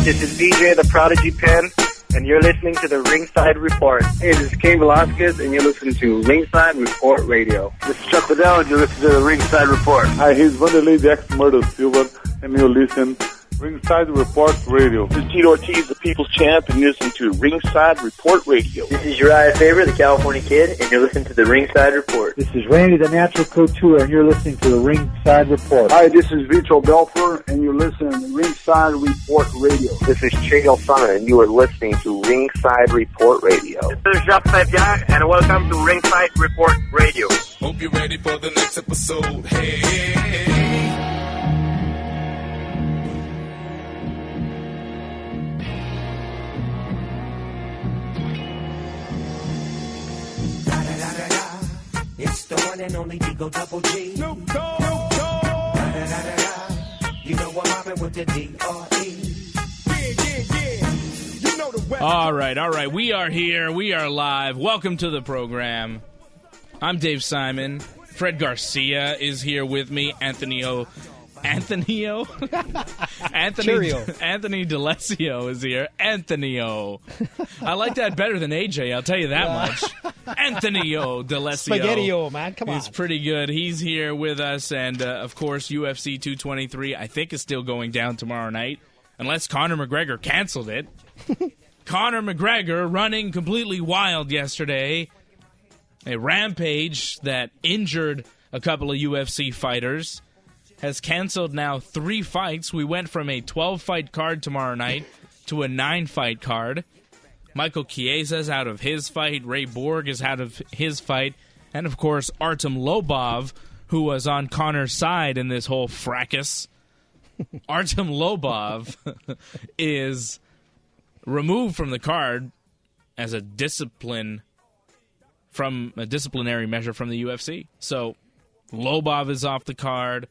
This is DJ the Prodigy Pen, and you're listening to the Ringside Report. Hey, this is Cain Velasquez, and you're listening to Ringside Report Radio. This is Chuck Liddell, and you're listening to the Ringside Report. Hi, he's Wanderlei the Ex-Murder Silver, and you listen Ringside Report Radio. This is Tito Ortiz, the People's Champ, and you're listening to Ringside Report Radio. This is Uriah Faber, the California Kid, and you're listening to the Ringside Report. This is Randy, the Natural Couture, and you're listening to the Ringside Report. Hi, this is Vito Belfer, and you're listening to Ringside Report Radio. This is Che Sana, and you are listening to Ringside Report Radio. This is Jacques Saint-Pierre, and welcome to Ringside Report Radio. Hope you're ready for the next episode. Hey. It's the one and only Digo Double G. Snoop Dogg. You know I'm mobbing with the D.R.E. Yeah. You know the way. All right. We are here. We are live. Welcome to the program. I'm Dave Simon. Fred Garcia is here with me. Anthony D'Alesio is here. Anthony-O. I like that better than AJ, I'll tell you that much. Anthony-O D'Alesio. Spaghetti-O, man, come on. He's pretty good. He's here with us, and of course, UFC 223, I think, is still going down tomorrow night, unless Conor McGregor canceled it. Conor McGregor running completely wild yesterday. A rampage that injured a couple of UFC fighters. Has canceled now 3 fights. We went from a 12-fight card tomorrow night to a 9-fight card. Michael Chiesa's out of his fight. Ray Borg is out of his fight. And, of course, Artem Lobov, who was on Conor's side in this whole fracas. Artem Lobov is removed from the card as a disciplinary measure from the UFC. So Lobov is off the card.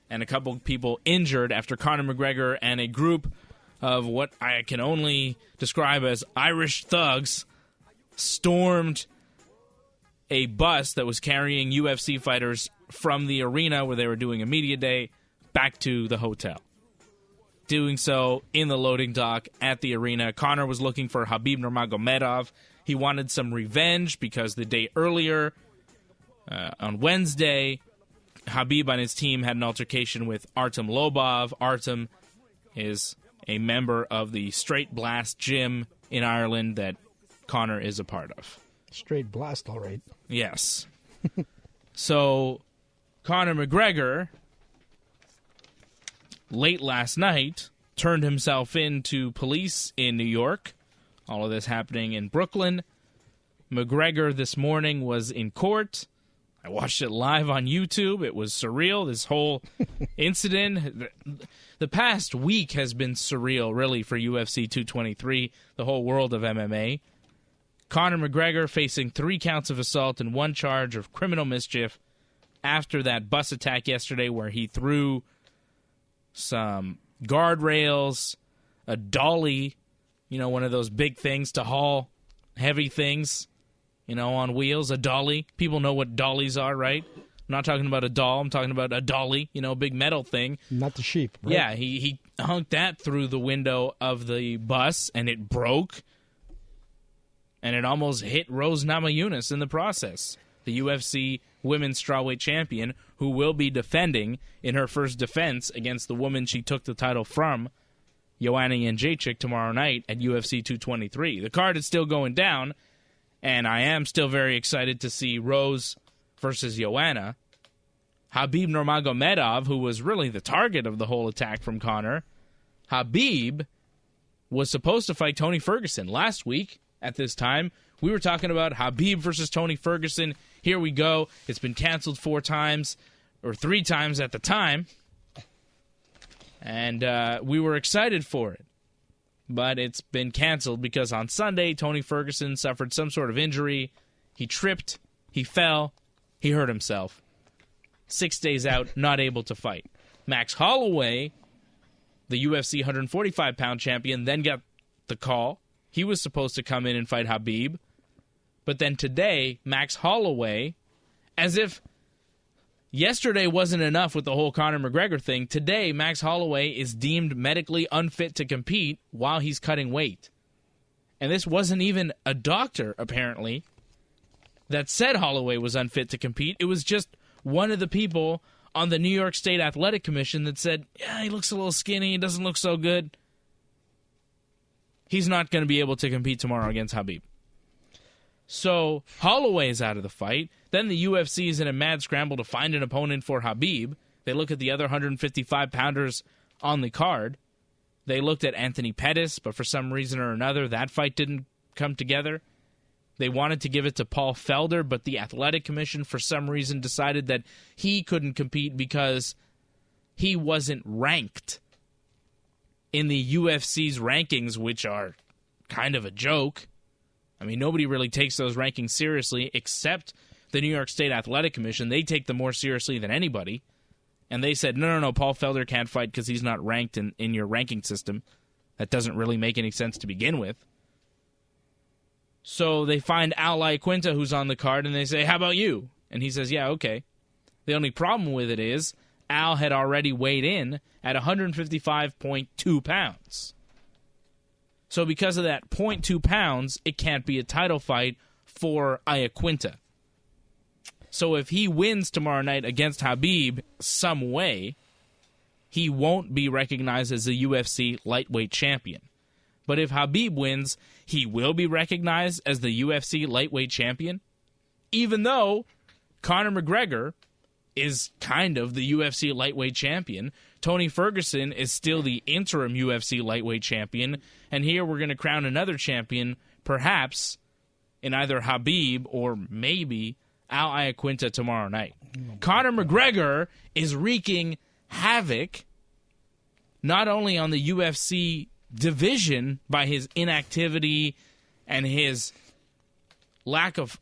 And a couple people injured after Conor McGregor and a group of what I can only describe as Irish thugs stormed a bus that was carrying UFC fighters from the arena where they were doing a media day back to the hotel. Doing so in the loading dock at the arena. Conor was looking for Khabib Nurmagomedov. He wanted some revenge because the day earlier, on Wednesday, Khabib and his team had an altercation with Artem Lobov. Artem is a member of the Straight Blast gym in Ireland that Conor is a part of. Straight Blast, all right. Yes. So, Conor McGregor, late last night, turned himself in to police in New York. All of this happening in Brooklyn. McGregor this morning was in court. I watched it live on YouTube. It was surreal, this whole incident. The past week has been surreal, really, for UFC 223, the whole world of MMA. Conor McGregor facing 3 counts of assault and 1 charge of criminal mischief after that bus attack yesterday where he threw some guardrails, a dolly, one of those big things to haul heavy things. On wheels, a dolly. People know what dollies are, right? I'm not talking about a doll. I'm talking about a dolly, a big metal thing. Not the sheep, right? Yeah, he hunked that through the window of the bus, and it broke. And it almost hit Rose Namajunas in the process, the UFC women's strawweight champion, who will be defending in her first defense against the woman she took the title from, Joanna Jedrzejczyk, tomorrow night at UFC 223. The card is still going down. And I am still very excited to see Rose versus Joanna. Khabib Nurmagomedov, who was really the target of the whole attack from Conor. Khabib was supposed to fight Tony Ferguson last week at this time. We were talking about Khabib versus Tony Ferguson. Here we go. It's been canceled 4 times, or 3 times at the time. And we were excited for it. But it's been canceled because on Sunday, Tony Ferguson suffered some sort of injury. He tripped, he fell, he hurt himself. 6 days out, not able to fight. Max Holloway, the UFC 145-pound champion, then got the call. He was supposed to come in and fight Khabib. But then today, Max Holloway, as if Yesterday wasn't enough with the whole Conor McGregor thing. Today, Max Holloway is deemed medically unfit to compete while he's cutting weight. And this wasn't even a doctor, apparently, that said Holloway was unfit to compete. It was just one of the people on the New York State Athletic Commission that said, yeah, he looks a little skinny, he doesn't look so good. He's not going to be able to compete tomorrow against Khabib. So Holloway is out of the fight. Then the UFC is in a mad scramble to find an opponent for Khabib. They look at the other 155-pounders on the card. They looked at Anthony Pettis, but for some reason or another, that fight didn't come together. They wanted to give it to Paul Felder, but the Athletic Commission, for some reason, decided that he couldn't compete because he wasn't ranked in the UFC's rankings, which are kind of a joke. I mean, nobody really takes those rankings seriously except the New York State Athletic Commission. They take them more seriously than anybody. And they said, no, Paul Felder can't fight because he's not ranked in your ranking system. That doesn't really make any sense to begin with. So they find Al Iaquinta, who's on the card, and they say, how about you? And he says, yeah, okay. The only problem with it is Al had already weighed in at 155.2 pounds. So because of that 0.2 pounds, it can't be a title fight for Iaquinta. So if he wins tomorrow night against Khabib some way, he won't be recognized as the UFC lightweight champion. But if Khabib wins, he will be recognized as the UFC lightweight champion, even though Conor McGregor is kind of the UFC lightweight champion. Tony Ferguson is still the interim UFC lightweight champion, and here we're going to crown another champion, perhaps in either Khabib or maybe Al Iaquinta tomorrow night. Conor McGregor is wreaking havoc not only on the UFC division by his inactivity and his lack of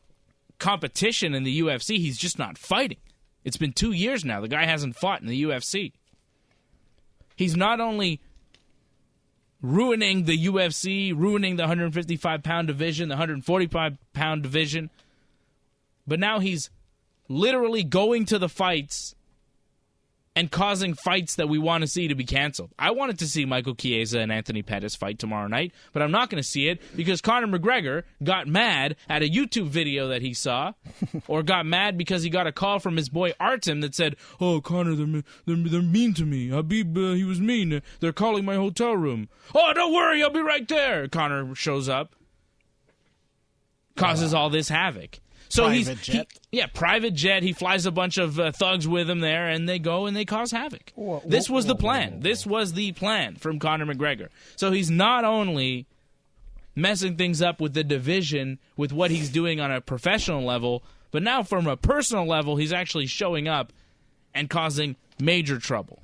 competition in the UFC. He's just not fighting. It's been 2 years now. The guy hasn't fought in the UFC. He's not only ruining the UFC, ruining the 155-pound division, the 145-pound division, but now he's literally going to the fights and causing fights that we want to see to be canceled. I wanted to see Michael Chiesa and Anthony Pettis fight tomorrow night, but I'm not going to see it because Conor McGregor got mad at a YouTube video that he saw, or got mad because he got a call from his boy Artem that said, "Oh, Conor, they're mean to me. Khabib, he was mean. They're calling my hotel room. Oh, don't worry, I'll be right there." Conor shows up, causes all this havoc. So private jet. He flies a bunch of thugs with him there, and they go and they cause havoc. This was the plan. This was the plan from Conor McGregor. So he's not only messing things up with the division, with what he's doing on a professional level, but now from a personal level, he's actually showing up and causing major trouble.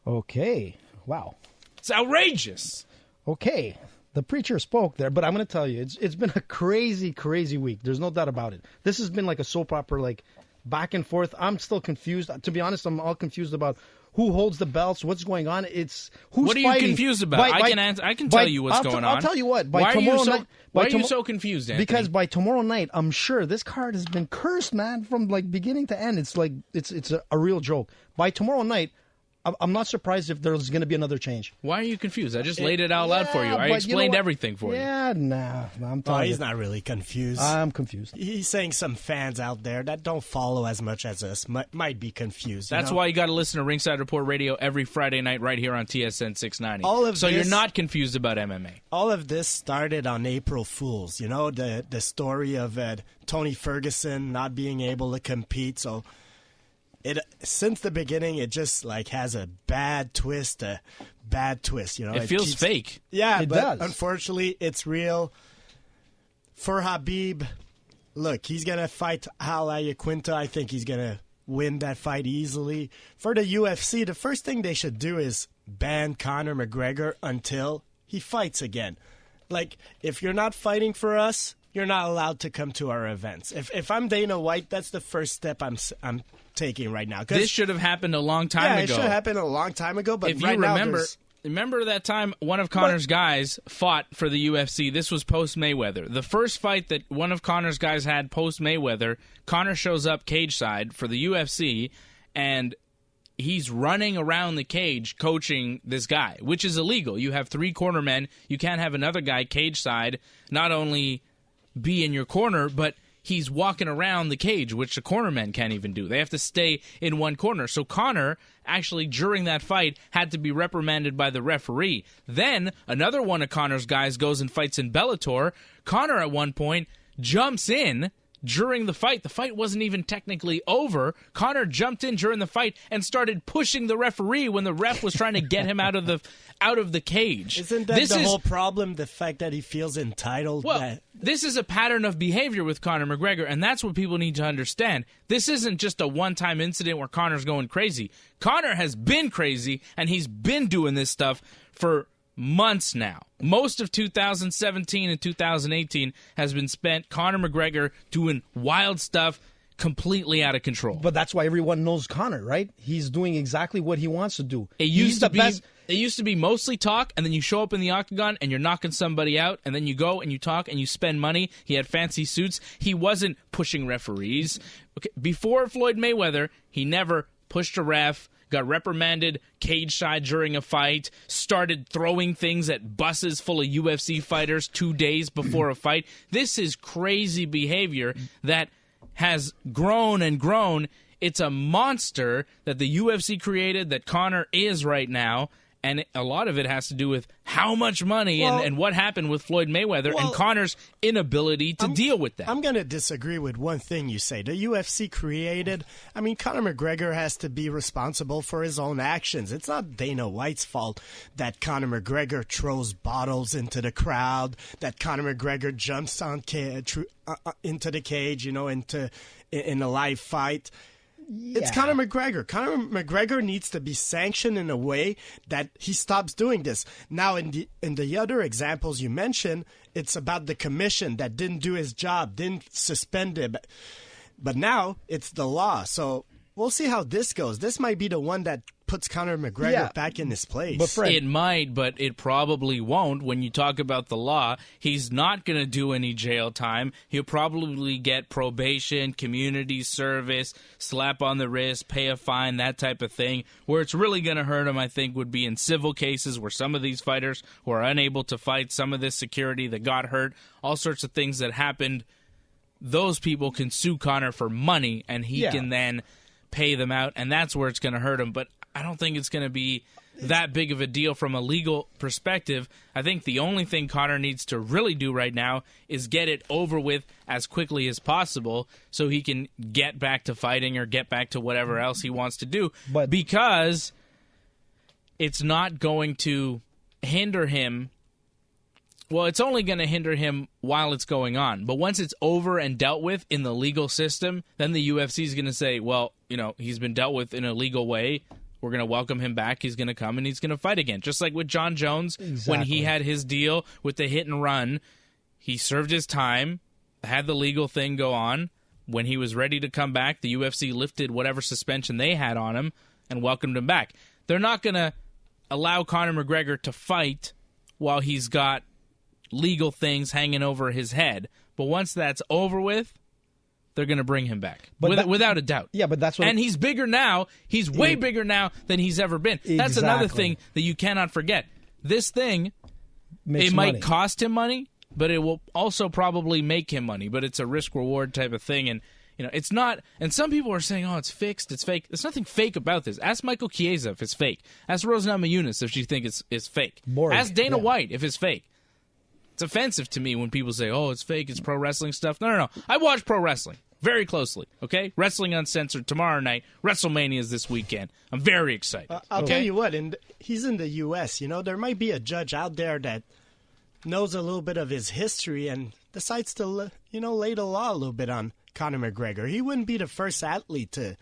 Okay. Wow. It's outrageous. Okay. The preacher spoke there, but I'm going to tell you, it's been a crazy, crazy week. There's no doubt about it. This has been like a soap opera, like back and forth. I'm still confused. To be honest, I'm all confused about who holds the belts, what's going on. It's who's What are fighting. you confused about? I can tell you what's going on. I'll tell you what. Why are you so confused, Anthony? Because by tomorrow night, I'm sure this card has been cursed, man, from like beginning to end. It's like it's a real joke. By tomorrow night, I'm not surprised if there's going to be another change. Why are you confused? I just laid it out loud for you. I explained everything for you. Yeah, nah. I'm telling you. He's not really confused. I'm confused. He's saying some fans out there that don't follow as much as us might be confused. That's why you got to listen to Ringside Report Radio every Friday night right here on TSN 690. You're not confused about MMA. All of this started on April Fools. You know, the story of Tony Ferguson not being able to compete. So since the beginning, it just like has a bad twist. You know, it feels fake. Yeah, it but does. Unfortunately, it's real. For Khabib, look, he's gonna fight Al Iaquinta. I think he's gonna win that fight easily. For the UFC, the first thing they should do is ban Conor McGregor until he fights again. Like, if you're not fighting for us, you're not allowed to come to our events. If I'm Dana White, that's the first step I'm taking right now. This should have happened a long time ago. Yeah, it should have happened a long time ago. But if right you remember, Remember that time one of Conor's guys fought for the UFC? This was post-Mayweather. The first fight that one of Conor's guys had post-Mayweather, Conor shows up cage side for the UFC, and he's running around the cage coaching this guy, which is illegal. You have 3 cornermen. You can't have another guy cage side not only be in your corner, but he's walking around the cage, which the cornermen can't even do. They have to stay in one corner. So Conor, actually, during that fight, had to be reprimanded by the referee. Then, another one of Conor's guys goes and fights in Bellator. Conor, at one point, jumps in during the fight. The fight wasn't even technically over. Conor jumped in during the fight and started pushing the referee when the ref was trying to get him out of the cage. Isn't that whole problem, the fact that he feels entitled? Well, this is a pattern of behavior with Conor McGregor, and that's what people need to understand. This isn't just a one-time incident where Conor's going crazy. Conor has been crazy, and he's been doing this stuff for months now. Most of 2017 and 2018 has been spent Conor McGregor doing wild stuff, completely out of control. But that's why everyone knows Conor, right? He's doing exactly what he wants to do. It used to be mostly talk, and then you show up in the octagon and you're knocking somebody out, and then you go and you talk and you spend money. He had fancy suits. He wasn't pushing referees. Okay, before Floyd Mayweather, he never pushed a ref, got reprimanded cage side during a fight, started throwing things at buses full of UFC fighters 2 days before a fight. This is crazy behavior that has grown and grown. It's a monster that the UFC created, that Conor is right now, and a lot of it has to do with how much money and what happened with Floyd Mayweather and Conor's inability to deal with that. I'm going to disagree with one thing you say. The UFC created, Conor McGregor has to be responsible for his own actions. It's not Dana White's fault that Conor McGregor throws bottles into the crowd, that Conor McGregor jumps into the cage, in a live fight. Yeah. It's Conor McGregor. Conor McGregor needs to be sanctioned in a way that he stops doing this. Now, in the other examples you mentioned, it's about the commission that didn't do his job, didn't suspend him. But now it's the law. So we'll see how this goes. This might be the one that puts Conor McGregor back in his place. But Fred, it might, but it probably won't. When you talk about the law, he's not going to do any jail time. He'll probably get probation, community service, slap on the wrist, pay a fine, that type of thing. Where it's really going to hurt him, I think, would be in civil cases where some of these fighters who are unable to fight, some of this security that got hurt, all sorts of things that happened. Those people can sue Conor for money, and he can then pay them out, and that's where it's going to hurt him. But I don't think it's going to be that big of a deal from a legal perspective. I think the only thing Conor needs to really do right now is get it over with as quickly as possible so he can get back to fighting or get back to whatever else he wants to do. But because it's not going to hinder him. Well, it's only going to hinder him while it's going on. But once it's over and dealt with in the legal system, then the UFC is going to say, well, he's been dealt with in a legal way. We're going to welcome him back. He's going to come and he's going to fight again. Just like with John Jones, when he had his deal with the hit and run, he served his time, had the legal thing go on. When he was ready to come back, the UFC lifted whatever suspension they had on him and welcomed him back. They're not going to allow Conor McGregor to fight while he's got legal things hanging over his head. But once that's over with, they're going to bring him back, without a doubt. Yeah, but that's what. And he's bigger now. He's way bigger now than he's ever been. That's another thing that you cannot forget. This thing, it might cost him money, but it will also probably make him money. But it's a risk-reward type of thing, and it's not. And some people are saying, "Oh, it's fixed. It's fake." There's nothing fake about this. Ask Michael Chiesa if it's fake. Ask Rose Namajunas if she thinks it's fake. Boring. Ask Dana White if it's fake. It's offensive to me when people say, "Oh, it's fake. It's pro wrestling stuff." No. I watch pro wrestling very closely. Okay, Wrestling Uncensored tomorrow night. WrestleMania is this weekend. I'm very excited. I'll tell you what, and he's in the U.S. There might be a judge out there that knows a little bit of his history and decides to lay the law a little bit on Conor McGregor. He wouldn't be the first athlete to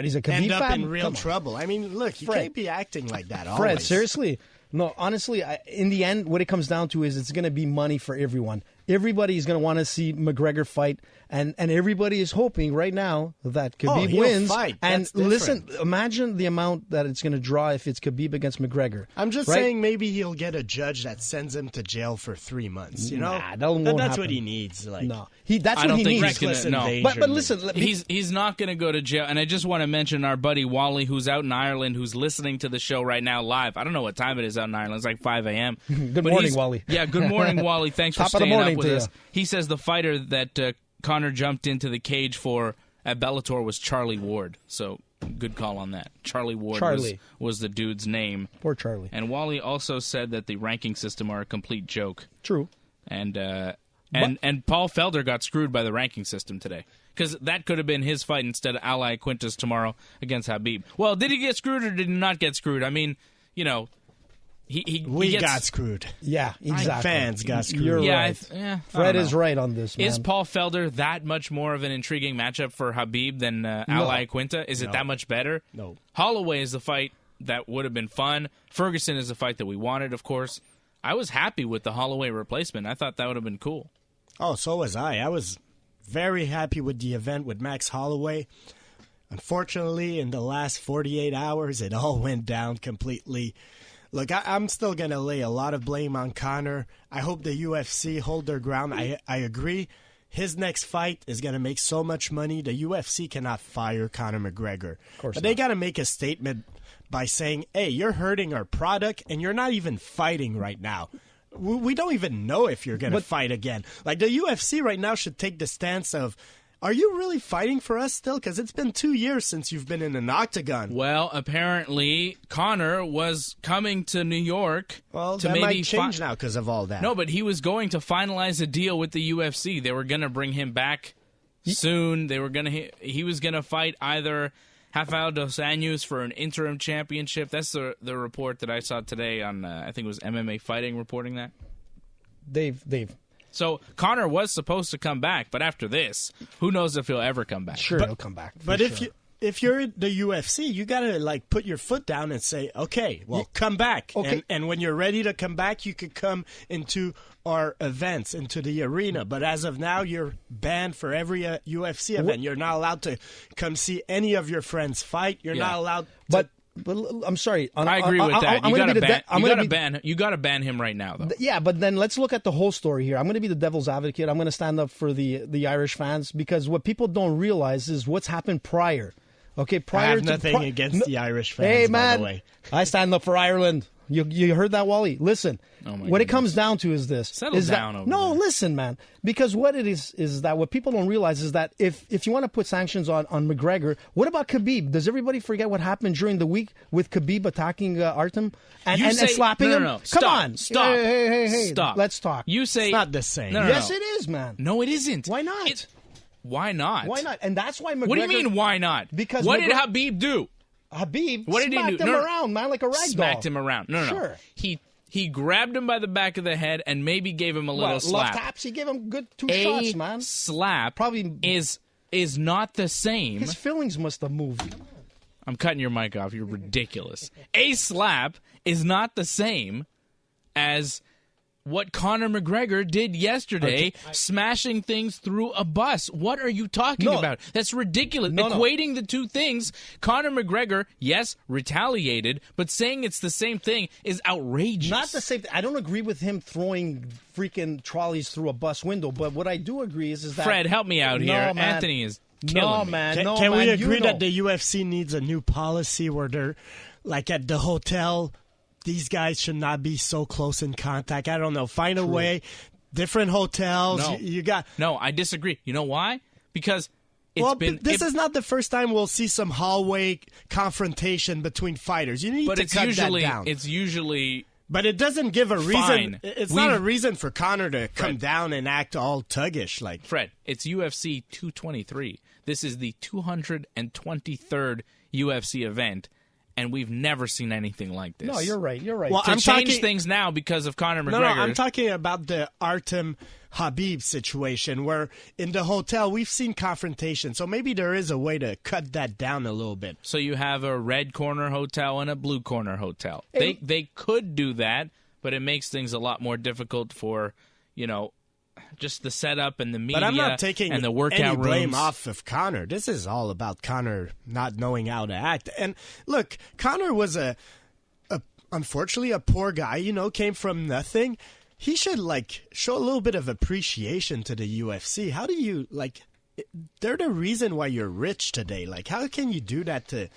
he's a Khabib end up fan? in real trouble. Look, you can't be acting like that always. Fred, seriously. No, honestly, in the end, what it comes down to is it's going to be money for everyone. Everybody's going to want to see McGregor fight, and everybody is hoping right now that Khabib wins. Fight. And listen, imagine the amount that it's going to draw if it's Khabib against McGregor. I'm just saying maybe he'll get a judge that sends him to jail for 3 months. You know, that's what he needs. Like, no, that's what he needs. But listen, he's not going to go to jail. And I just want to mention our buddy Wally, who's out in Ireland, who's listening to the show right now live. I don't know what time it is out in Ireland. It's like 5 a.m. Good morning, Wally. Yeah, good morning, Wally. Thanks for staying up with us. He says the fighter that Conor jumped into the cage for at Bellator was Charlie Ward. So good call on that. Charlie Ward was the dude's name. Poor Charlie. And Wally also said that the ranking system are a complete joke. True. And Paul Felder got screwed by the ranking system today. Because that could have been his fight instead of Iaquinta's tomorrow against Khabib. Well, did he get screwed or did he not get screwed? I mean, you know, he got screwed. Yeah, exactly. Fans got screwed. You're right. Fred is right on this, man. Is Paul Felder that much more of an intriguing matchup for Khabib than Iaquinta? Is it that much better? No. Holloway is the fight that would have been fun. Ferguson is the fight that we wanted, of course. I was happy with the Holloway replacement. I thought that would have been cool. Oh, so was I. I was very happy with the event with Max Holloway. Unfortunately, in the last 48 hours, it all went down completely. Look, I'm still going to lay a lot of blame on Conor. I hope the UFC hold their ground. I agree. His next fight is going to make so much money. The UFC cannot fire Conor McGregor. Of course but they got to make a statement by saying, hey, you're hurting our product, and you're not even fighting right now. We don't even know if you're going to fight again. Like, the UFC right now should take the stance of, are you really fighting for us still? Because it's been 2 years since you've been in an octagon. Well, apparently, Conor was coming to New York. Well, to that maybe might change now because of all that. No, but he was going to finalize a deal with the UFC. They were going to bring him back soon. They were going to. He was going to fight either Rafael dos Anjos for an interim championship. That's the report that I saw today on. I think it was MMA Fighting reporting that. Dave. So Conor was supposed to come back, but after this, who knows if he'll ever come back? Sure, he'll come back. But if you're the UFC, you gotta like put your foot down and say, okay, well, come back. Okay. And when you're ready to come back, you could come into our events, into the arena. But as of now, you're banned for every UFC event. You're not allowed to come see any of your friends fight. You're not allowed to... But I'm sorry. I agree with that. You got to ban him right now, though. Yeah, but then let's look at the whole story here. I'm going to be the devil's advocate. I'm going to stand up for the Irish fans because what people don't realize is what's happened prior. Okay, prior I have nothing against the Irish fans. Hey, man, by the way. I stand up for Ireland. You heard that, Wally? Listen, what it comes down to is this. Settle down over there. Listen, man. Because what it is that what people don't realize is that if you want to put sanctions on McGregor, what about Khabib? Does everybody forget what happened during the week with Khabib attacking Artem and slapping him? No. Come on. Stop. Hey. Stop. Let's talk. You say... It's not the same. No. Yes, it is, man. No, it isn't. Why not? Why not? Why not? And that's why McGregor... What do you mean, why not? Because what did Khabib do? Habib what did he do? Smacked him around, man, like a rag doll. Smacked him around. No. Sure. He grabbed him by the back of the head and maybe gave him a little slap. Left taps, he gave him good 2 shots, man. Slap probably is not the same. His feelings must have moved. I'm cutting your mic off. You're ridiculous. A slap is not the same as what Conor McGregor did yesterday, smashing things through a bus. What are you talking about? That's ridiculous. Equating the two things, Conor McGregor, yes, retaliated, but saying it's the same thing is outrageous. Not the same thing. I don't agree with him throwing freaking trolleys through a bus window, but what I do agree is that... Fred, help me out here. Man. Anthony is killing me. Can we agree that the UFC needs a new policy where they're, like at the hotel... These guys should not be so close in contact. I don't know. Find a way. Different hotels. No. You got. No, I disagree. You know why? Because this is not the first time we'll see some hallway confrontation between fighters. You need to cut that down. It's usually. But it doesn't give a reason. Fine. It's not a reason for Conor to come down and act all tuggish. Like Fred, it's UFC 223. This is the 223rd UFC event. And we've never seen anything like this. No, you're right. Well, I'm change things now because of Conor McGregor. No, I'm talking about the Artem Khabib situation where in the hotel we've seen confrontation. So maybe there is a way to cut that down a little bit. So you have a red corner hotel and a blue corner hotel. They could do that, but it makes things a lot more difficult for, just the setup and the media But I'm not taking and the workout any blame rooms. off of Conor. This is all about Conor not knowing how to act. And look, Conor was unfortunately a poor guy, came from nothing. He should show a little bit of appreciation to the UFC. How do you they're the reason why you're rich today. How can you do that to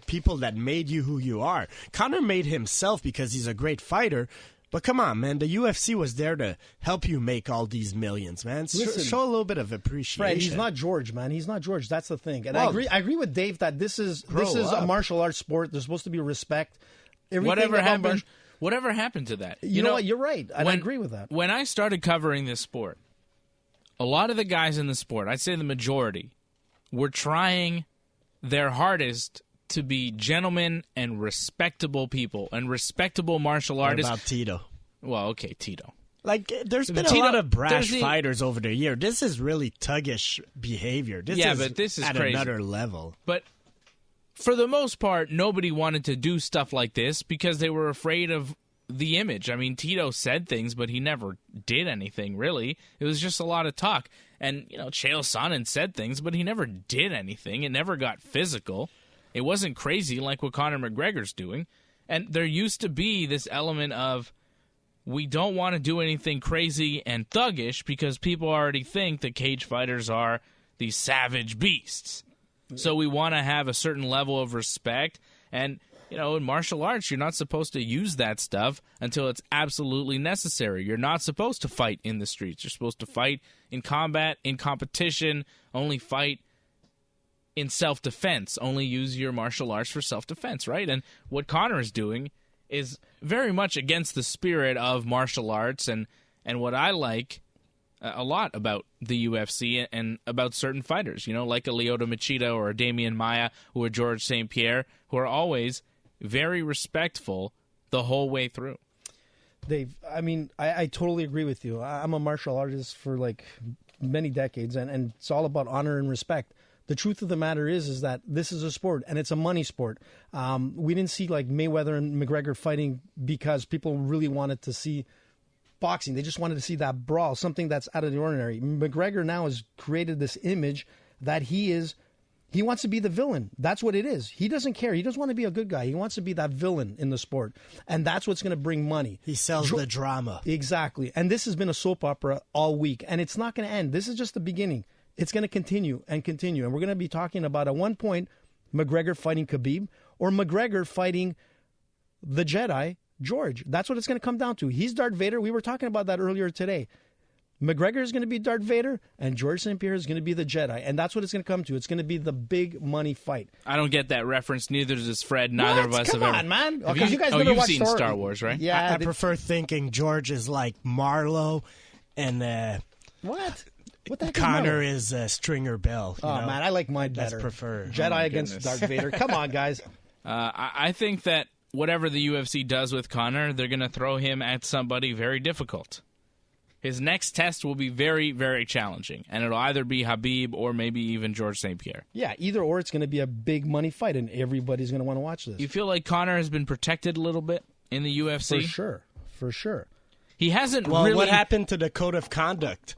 people that made you who you are? Conor made himself because he's a great fighter. But come on, man, the UFC was there to help you make all these millions, man. Listen, show a little bit of appreciation. Fred, he's not George, man. He's not George. That's the thing. And I agree with Dave that this is a martial arts sport. There's supposed to be respect. Whatever happened to that? You know what? You're right. And I agree with that. When I started covering this sport, a lot of the guys in the sport, I'd say the majority, were trying their hardest to be gentlemen and respectable people and respectable martial artists. What about Tito? Well, okay, Tito. There's been a lot of brash fighters over the year. This is really thuggish behavior. But this is at crazy. Another level. But for the most part, nobody wanted to do stuff like this because they were afraid of the image. I mean, Tito said things, but he never did anything, really. It was just a lot of talk. And, Chael Sonnen said things, but he never did anything. It never got physical. It wasn't crazy like what Conor McGregor's doing. And there used to be this element of we don't want to do anything crazy and thuggish because people already think that cage fighters are these savage beasts. So we want to have a certain level of respect. And, in martial arts, you're not supposed to use that stuff until it's absolutely necessary. You're not supposed to fight in the streets. You're supposed to fight in combat, in competition, only fight in self-defense. Only use your martial arts for self-defense, right? And what Conor is doing is very much against the spirit of martial arts and what I like a lot about the UFC and about certain fighters, like a Lyoto Machida or a Damian Maia or a George St. Pierre, who are always very respectful the whole way through. Dave, I totally agree with you. I'm a martial artist for many decades, and it's all about honor and respect. The truth of the matter is that this is a sport, and it's a money sport. We didn't see Mayweather and McGregor fighting because people really wanted to see boxing. They just wanted to see that brawl, something that's out of the ordinary. McGregor now has created this image that he wants to be the villain. That's what it is. He doesn't care. He doesn't want to be a good guy. He wants to be that villain in the sport. And that's what's going to bring money. He sells the drama. Exactly. And this has been a soap opera all week. And it's not going to end. This is just the beginning. It's going to continue and continue. And we're going to be talking about, at one point, McGregor fighting Khabib or McGregor fighting the Jedi, George. That's what it's going to come down to. He's Darth Vader. We were talking about that earlier today. McGregor is going to be Darth Vader, and George St. Pierre is going to be the Jedi. And that's what it's going to come to. It's going to be the big money fight. I don't get that reference. Neither does Fred. Neither of us Come have on, ever. man. Have you guys never you've watched seen Star Wars, right? Yeah. I prefer thinking George is like Marlowe and What? What the heck Conor is Stringer Bell. Man, I like mine better. That's preferred. Jedi against Darth Vader. Come on, guys. I think that whatever the UFC does with Conor, they're going to throw him at somebody very difficult. His next test will be very, very challenging, and it'll either be Khabib or maybe even George St. Pierre. Yeah, either or, it's going to be a big money fight, and everybody's going to want to watch this. You feel like Conor has been protected a little bit in the UFC? For sure. He hasn't Well, really... what happened to the code of conduct?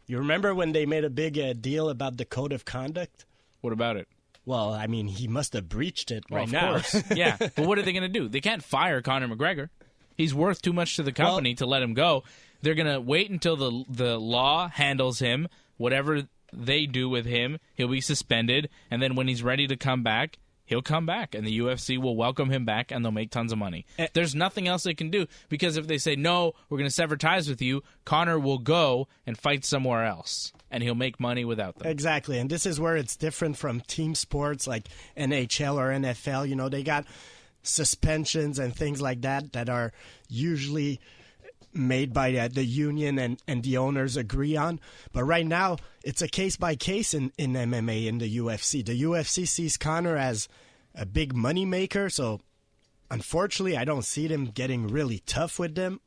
You remember when they made a big deal about the code of conduct? What about it? Well, he must have breached it Well, right of now. course. Yeah, but what are they going to do? They can't fire Conor McGregor. He's worth too much to the company to let him go. They're going to wait until the law handles him. Whatever they do with him, he'll be suspended. And then when he's ready to come back, he'll come back. And the UFC will welcome him back, and they'll make tons of money. There's nothing else they can do. Because if they say, no, we're going to sever ties with you, Conor will go and fight somewhere else. And he'll make money without them. Exactly. And this is where it's different from team sports like NHL or NFL. They got suspensions and things like that are usually made by the union and the owners agree on. But right now, it's a case-by-case in MMA in the UFC. The UFC sees Conor as a big money maker, so unfortunately, I don't see them getting really tough with him.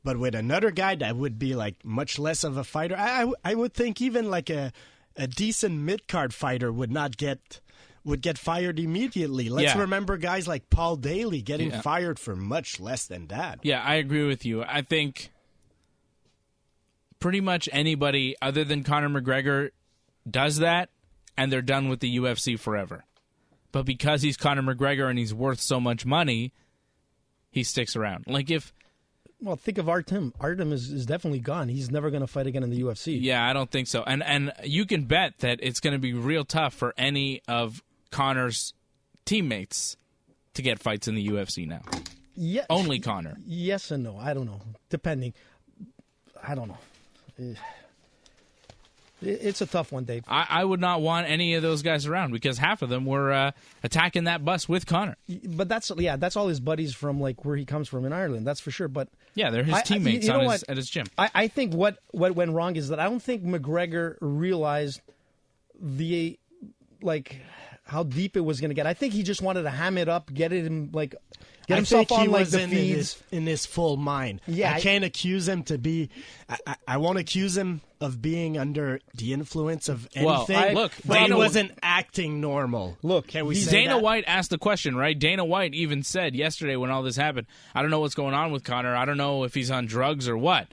But with another guy that would be much less of a fighter, I would think even a decent mid-card fighter would get fired immediately. Let's remember guys like Paul Daly getting fired for much less than that. Yeah, I agree with you. I think pretty much anybody other than Conor McGregor does that, and they're done with the UFC forever. But because he's Conor McGregor and he's worth so much money, he sticks around. Like if... Well, think of Artem. Artem is definitely gone. He's never going to fight again in the UFC. Yeah, I don't think so. And you can bet that it's going to be real tough for any of Conor's teammates to get fights in the UFC now. Yeah, only Conor. Yes and no. I don't know. Depending. I don't know. It's a tough one, Dave. I would not want any of those guys around because half of them were attacking that bus with Conor. But that's all his buddies from like where he comes from in Ireland. That's for sure. But yeah, they're his teammates at his gym. I think what went wrong is that I don't think McGregor realized how deep it was going to get. I think he just wanted to ham it up, get himself on like the feeds in his full mind. Yeah, I can't accuse him to be. I won't accuse him of being under the influence of anything. But he wasn't acting normal. Look, can we say Dana that? White asked the question, right? Dana White even said yesterday when all this happened, I don't know what's going on with Conor. I don't know if he's on drugs or what.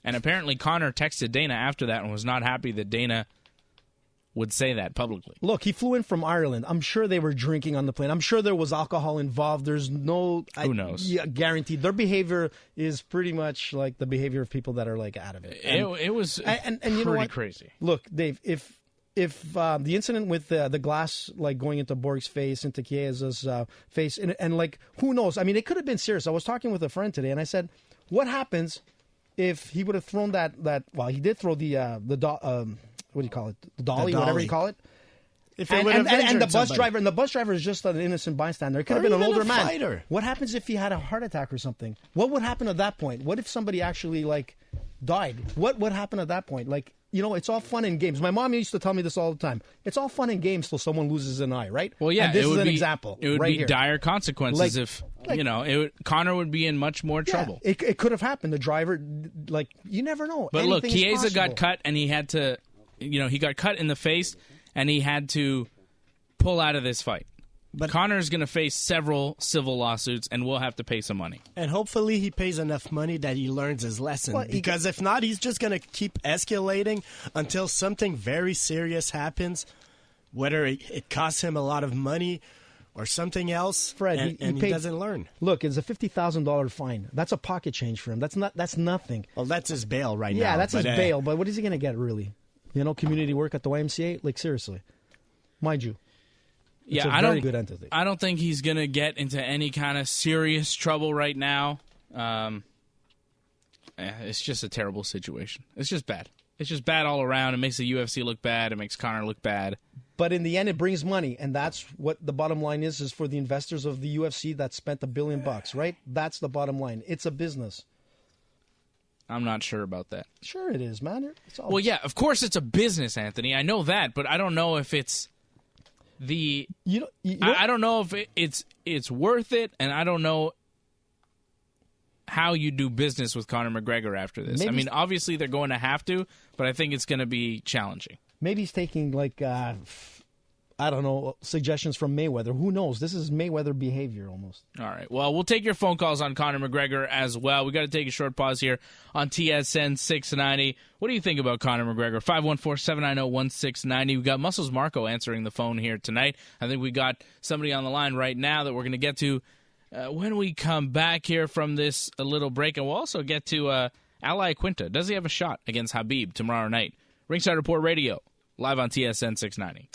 And apparently Conor texted Dana after that and was not happy that Dana would say that publicly. Look, he flew in from Ireland. I'm sure they were drinking on the plane. I'm sure there was alcohol involved. There's no... Who knows? Guaranteed. Their behavior is pretty much like the behavior of people that are like out of it. It was pretty crazy. Look, Dave, if the incident with the glass like going into Borg's face, into Chiesa's face, and like, who knows? I mean, it could have been serious. I was talking with a friend today, and I said, what happens if he would have thrown that well, he did throw what do you call it? The dolly, whatever you call it. If it would have and the bus somebody. driver, is just an innocent bystander. It could have been an older man. Fighter. What happens if he had a heart attack or something? What would happen at that point? What if somebody actually like died? What would happen at that point? Like, you know, it's all fun and games. My mom used to tell me this all the time. It's all fun and games till someone loses an eye, right? Well, yeah, and this is an example. It would right be here. dire consequences if Conor would be in much more trouble. It could have happened. The driver, like, you never know. But look, Chiesa got possible. cut, and he had to. He got cut in the face, and he had to pull out of this fight. But Conor's going to face several civil lawsuits, and we'll have to pay some money. And hopefully he pays enough money that he learns his lesson. Because if not, he's just going to keep escalating until something very serious happens, whether it costs him a lot of money or something else, Fred, and he doesn't learn. Look, it's a $50,000 fine. That's a pocket change for him. That's nothing. Well, that's his bail right now. Yeah, that's his bail. But what is he going to get, really? Community work at the YMCA? Like, seriously. Mind you. It's a very good entity. I don't think he's going to get into any kind of serious trouble right now. It's just a terrible situation. It's just bad. It's just bad all around. It makes the UFC look bad. It makes Conor look bad. But in the end, it brings money, and that's what the bottom line is for the investors of the UFC that spent $1 billion, right? That's the bottom line. It's a business. I'm not sure about that. Sure it is, man. Well, yeah, of course it's a business, Anthony. I know that, but I don't know if it's the... I don't know if it's worth it, and I don't know how you do business with Conor McGregor after this. I mean, obviously they're going to have to, but I think it's going to be challenging. Maybe he's taking, like, I don't know, suggestions from Mayweather. Who knows? This is Mayweather behavior almost. All right. Well, we'll take your phone calls on Conor McGregor as well. We got to take a short pause here on TSN 690. What do you think about Conor McGregor? 514-790-1690. We got Muscles Marco answering the phone here tonight. I think we got somebody on the line right now that we're going to get to when we come back here from this little break. And we'll also get to Al Iaquinta. Does he have a shot against Khabib tomorrow night? Ringside Report Radio, live on TSN 690.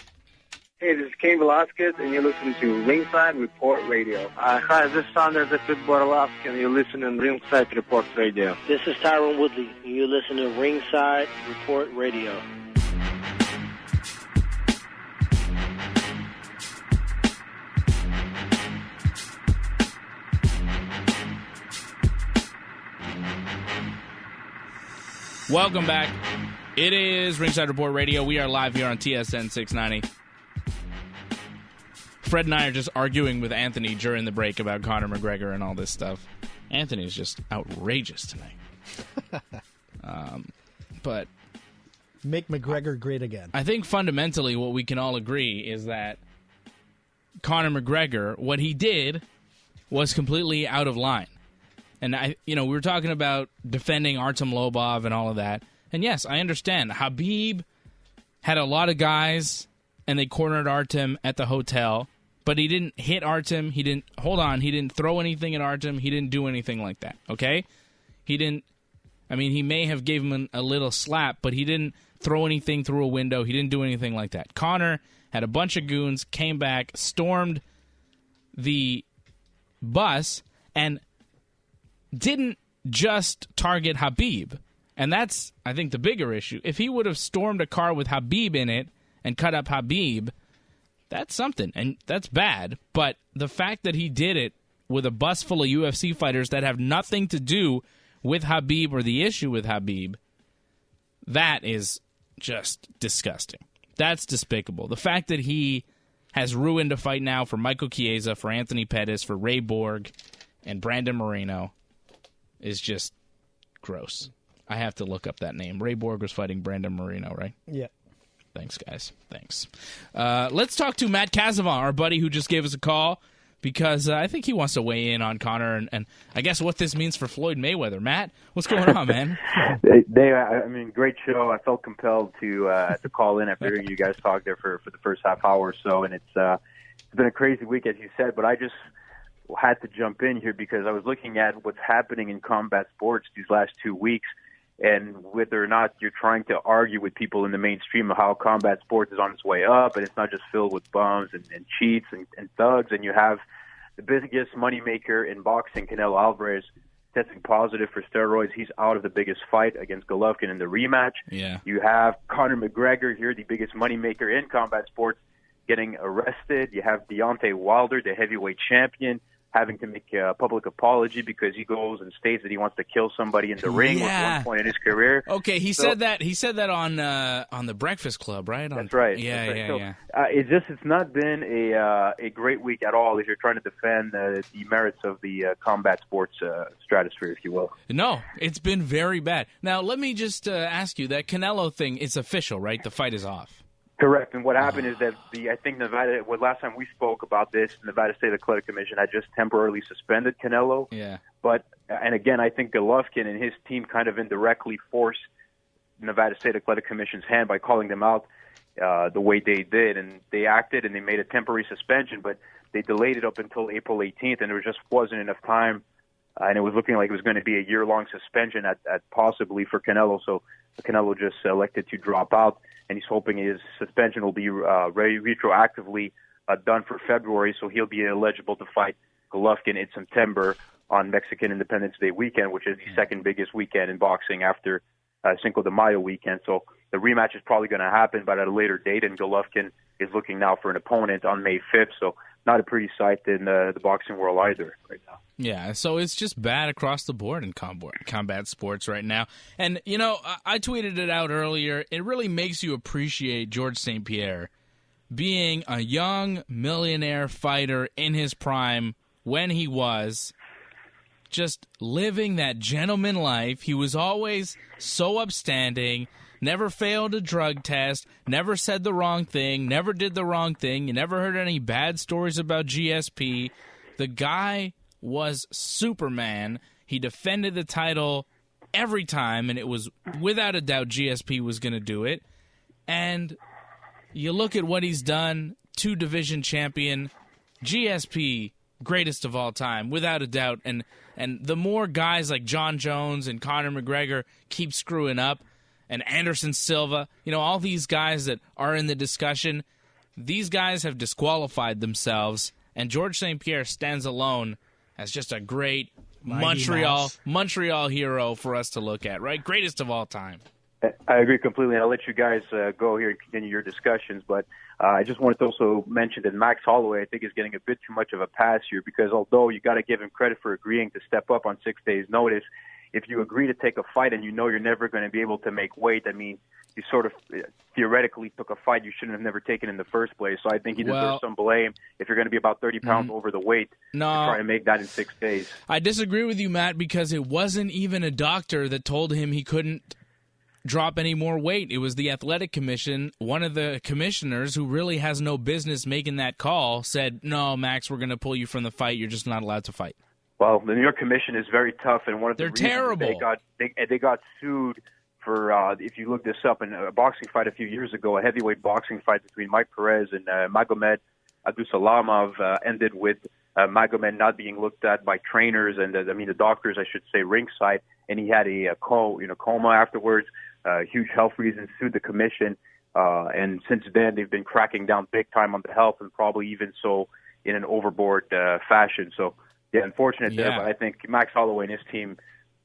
Hey, this is Cain Velasquez, and you're listening to Ringside Report Radio. Hi, this is Sander Borlovsky, and you're listening to Ringside Report Radio. This is Tyron Woodley, and you're listening to Ringside Report Radio. Welcome back. It is Ringside Report Radio. We are live here on TSN 690. Fred and I are just arguing with Anthony during the break about Conor McGregor and all this stuff. Anthony's just outrageous tonight. But make McGregor great again. I think fundamentally what we can all agree is that Conor McGregor, what he did was completely out of line. And we were talking about defending Artem Lobov and all of that. And yes, I understand. Khabib had a lot of guys, and they cornered Artem at the hotel. But he didn't hit Artem. He didn't throw anything at Artem. He didn't do anything like that, okay? He may have gave him a little slap, but he didn't throw anything through a window. He didn't do anything like that. Conor had a bunch of goons, came back, stormed the bus, and didn't just target Khabib. And that's, I think, the bigger issue. If he would have stormed a car with Khabib in it and cut up Khabib, that's something, and that's bad. But the fact that he did it with a bus full of UFC fighters that have nothing to do with Khabib or the issue with Khabib, that is just disgusting. That's despicable. The fact that he has ruined a fight now for Michael Chiesa, for Anthony Pettis, for Ray Borg, and Brandon Moreno is just gross. I have to look up that name. Ray Borg was fighting Brandon Moreno, right? Yeah. Thanks, guys. Thanks. Let's talk to Matt Casavan, our buddy who just gave us a call, because I think he wants to weigh in on Conor and I guess what this means for Floyd Mayweather. Matt, what's going on, man? Great show. I felt compelled to call in after hearing you guys talk there for the first half hour or so, and it's been a crazy week, as you said, but I just had to jump in here because I was looking at what's happening in combat sports these last 2 weeks, and whether or not you're trying to argue with people in the mainstream of how combat sports is on its way up, and it's not just filled with bums and cheats and thugs, and you have the biggest moneymaker in boxing, Canelo Alvarez, testing positive for steroids. He's out of the biggest fight against Golovkin in the rematch. Yeah. You have Conor McGregor here, the biggest moneymaker in combat sports, getting arrested. You have Deontay Wilder, the heavyweight champion, having to make a public apology because he goes and states that he wants to kill somebody in the ring at one point in his career. Okay, he said that on the Breakfast Club, right? That's right. Yeah. It's not been a great week at all if you're trying to defend the merits of the combat sports stratosphere, if you will. No, it's been very bad. Now, let me just ask you, that Canelo thing, it's official, right? The fight is off. Correct. And what happened is that I think Nevada, last time we spoke about this, Nevada State Athletic Commission had just temporarily suspended Canelo. Yeah. And again, I think Golovkin and his team kind of indirectly forced Nevada State Athletic Commission's hand by calling them out the way they did. And they acted and they made a temporary suspension, but they delayed it up until April 18th, and there just wasn't enough time. And it was looking like it was going to be a year-long suspension at possibly for Canelo. So Canelo just elected to drop out, and he's hoping his suspension will be retroactively done for February, so he'll be eligible to fight Golovkin in September on Mexican Independence Day weekend, which is the second biggest weekend in boxing after Cinco de Mayo weekend. So the rematch is probably going to happen, but at a later date, and Golovkin is looking now for an opponent on May 5th, so not a pretty sight in the boxing world either right now. Yeah, so it's just bad across the board in combat sports right now. And, I tweeted it out earlier. It really makes you appreciate George St. Pierre being a young millionaire fighter in his prime when he was just living that gentleman life. He was always so upstanding, never failed a drug test, never said the wrong thing, never did the wrong thing. You never heard any bad stories about GSP. The guy was Superman. He defended the title every time, and it was without a doubt GSP was going to do it. And you look at what he's done, 2-division champion, GSP, greatest of all time, without a doubt. And the more guys like John Jones and Conor McGregor keep screwing up, and Anderson Silva, all these guys that are in the discussion, these guys have disqualified themselves, and George St. Pierre stands alone as just a great Montreal hero for us to look at, right? Greatest of all time. I agree completely. I'll let you guys go here and continue your discussions, but I just wanted to also mention that Max Holloway, I think, is getting a bit too much of a pass here because although you got to give him credit for agreeing to step up on 6 days' notice, if you agree to take a fight and you're never going to be able to make weight, I mean, you sort of theoretically took a fight you shouldn't have never taken in the first place. So I think he deserves some blame if you're going to be about 30 pounds over the weight to try to make that in 6 days. I disagree with you, Matt, because it wasn't even a doctor that told him he couldn't drop any more weight. It was the athletic commission. One of the commissioners, who really has no business making that call, said, no, Max, we're going to pull you from the fight. You're just not allowed to fight. Well, the New York Commission is very tough, and one of the They're reasons terrible. they got sued for, if you look this up, in a boxing fight a few years ago, a heavyweight boxing fight between Mike Perez and Magomed Abdusalamov ended with Magomed not being looked at by trainers and the doctors, I should say, ringside, and he had a coma afterwards. Huge health reasons, sued the commission, and since then they've been cracking down big time on the health, and probably even so in an overboard fashion. So. Yeah, unfortunate there, but I think Max Holloway and his team,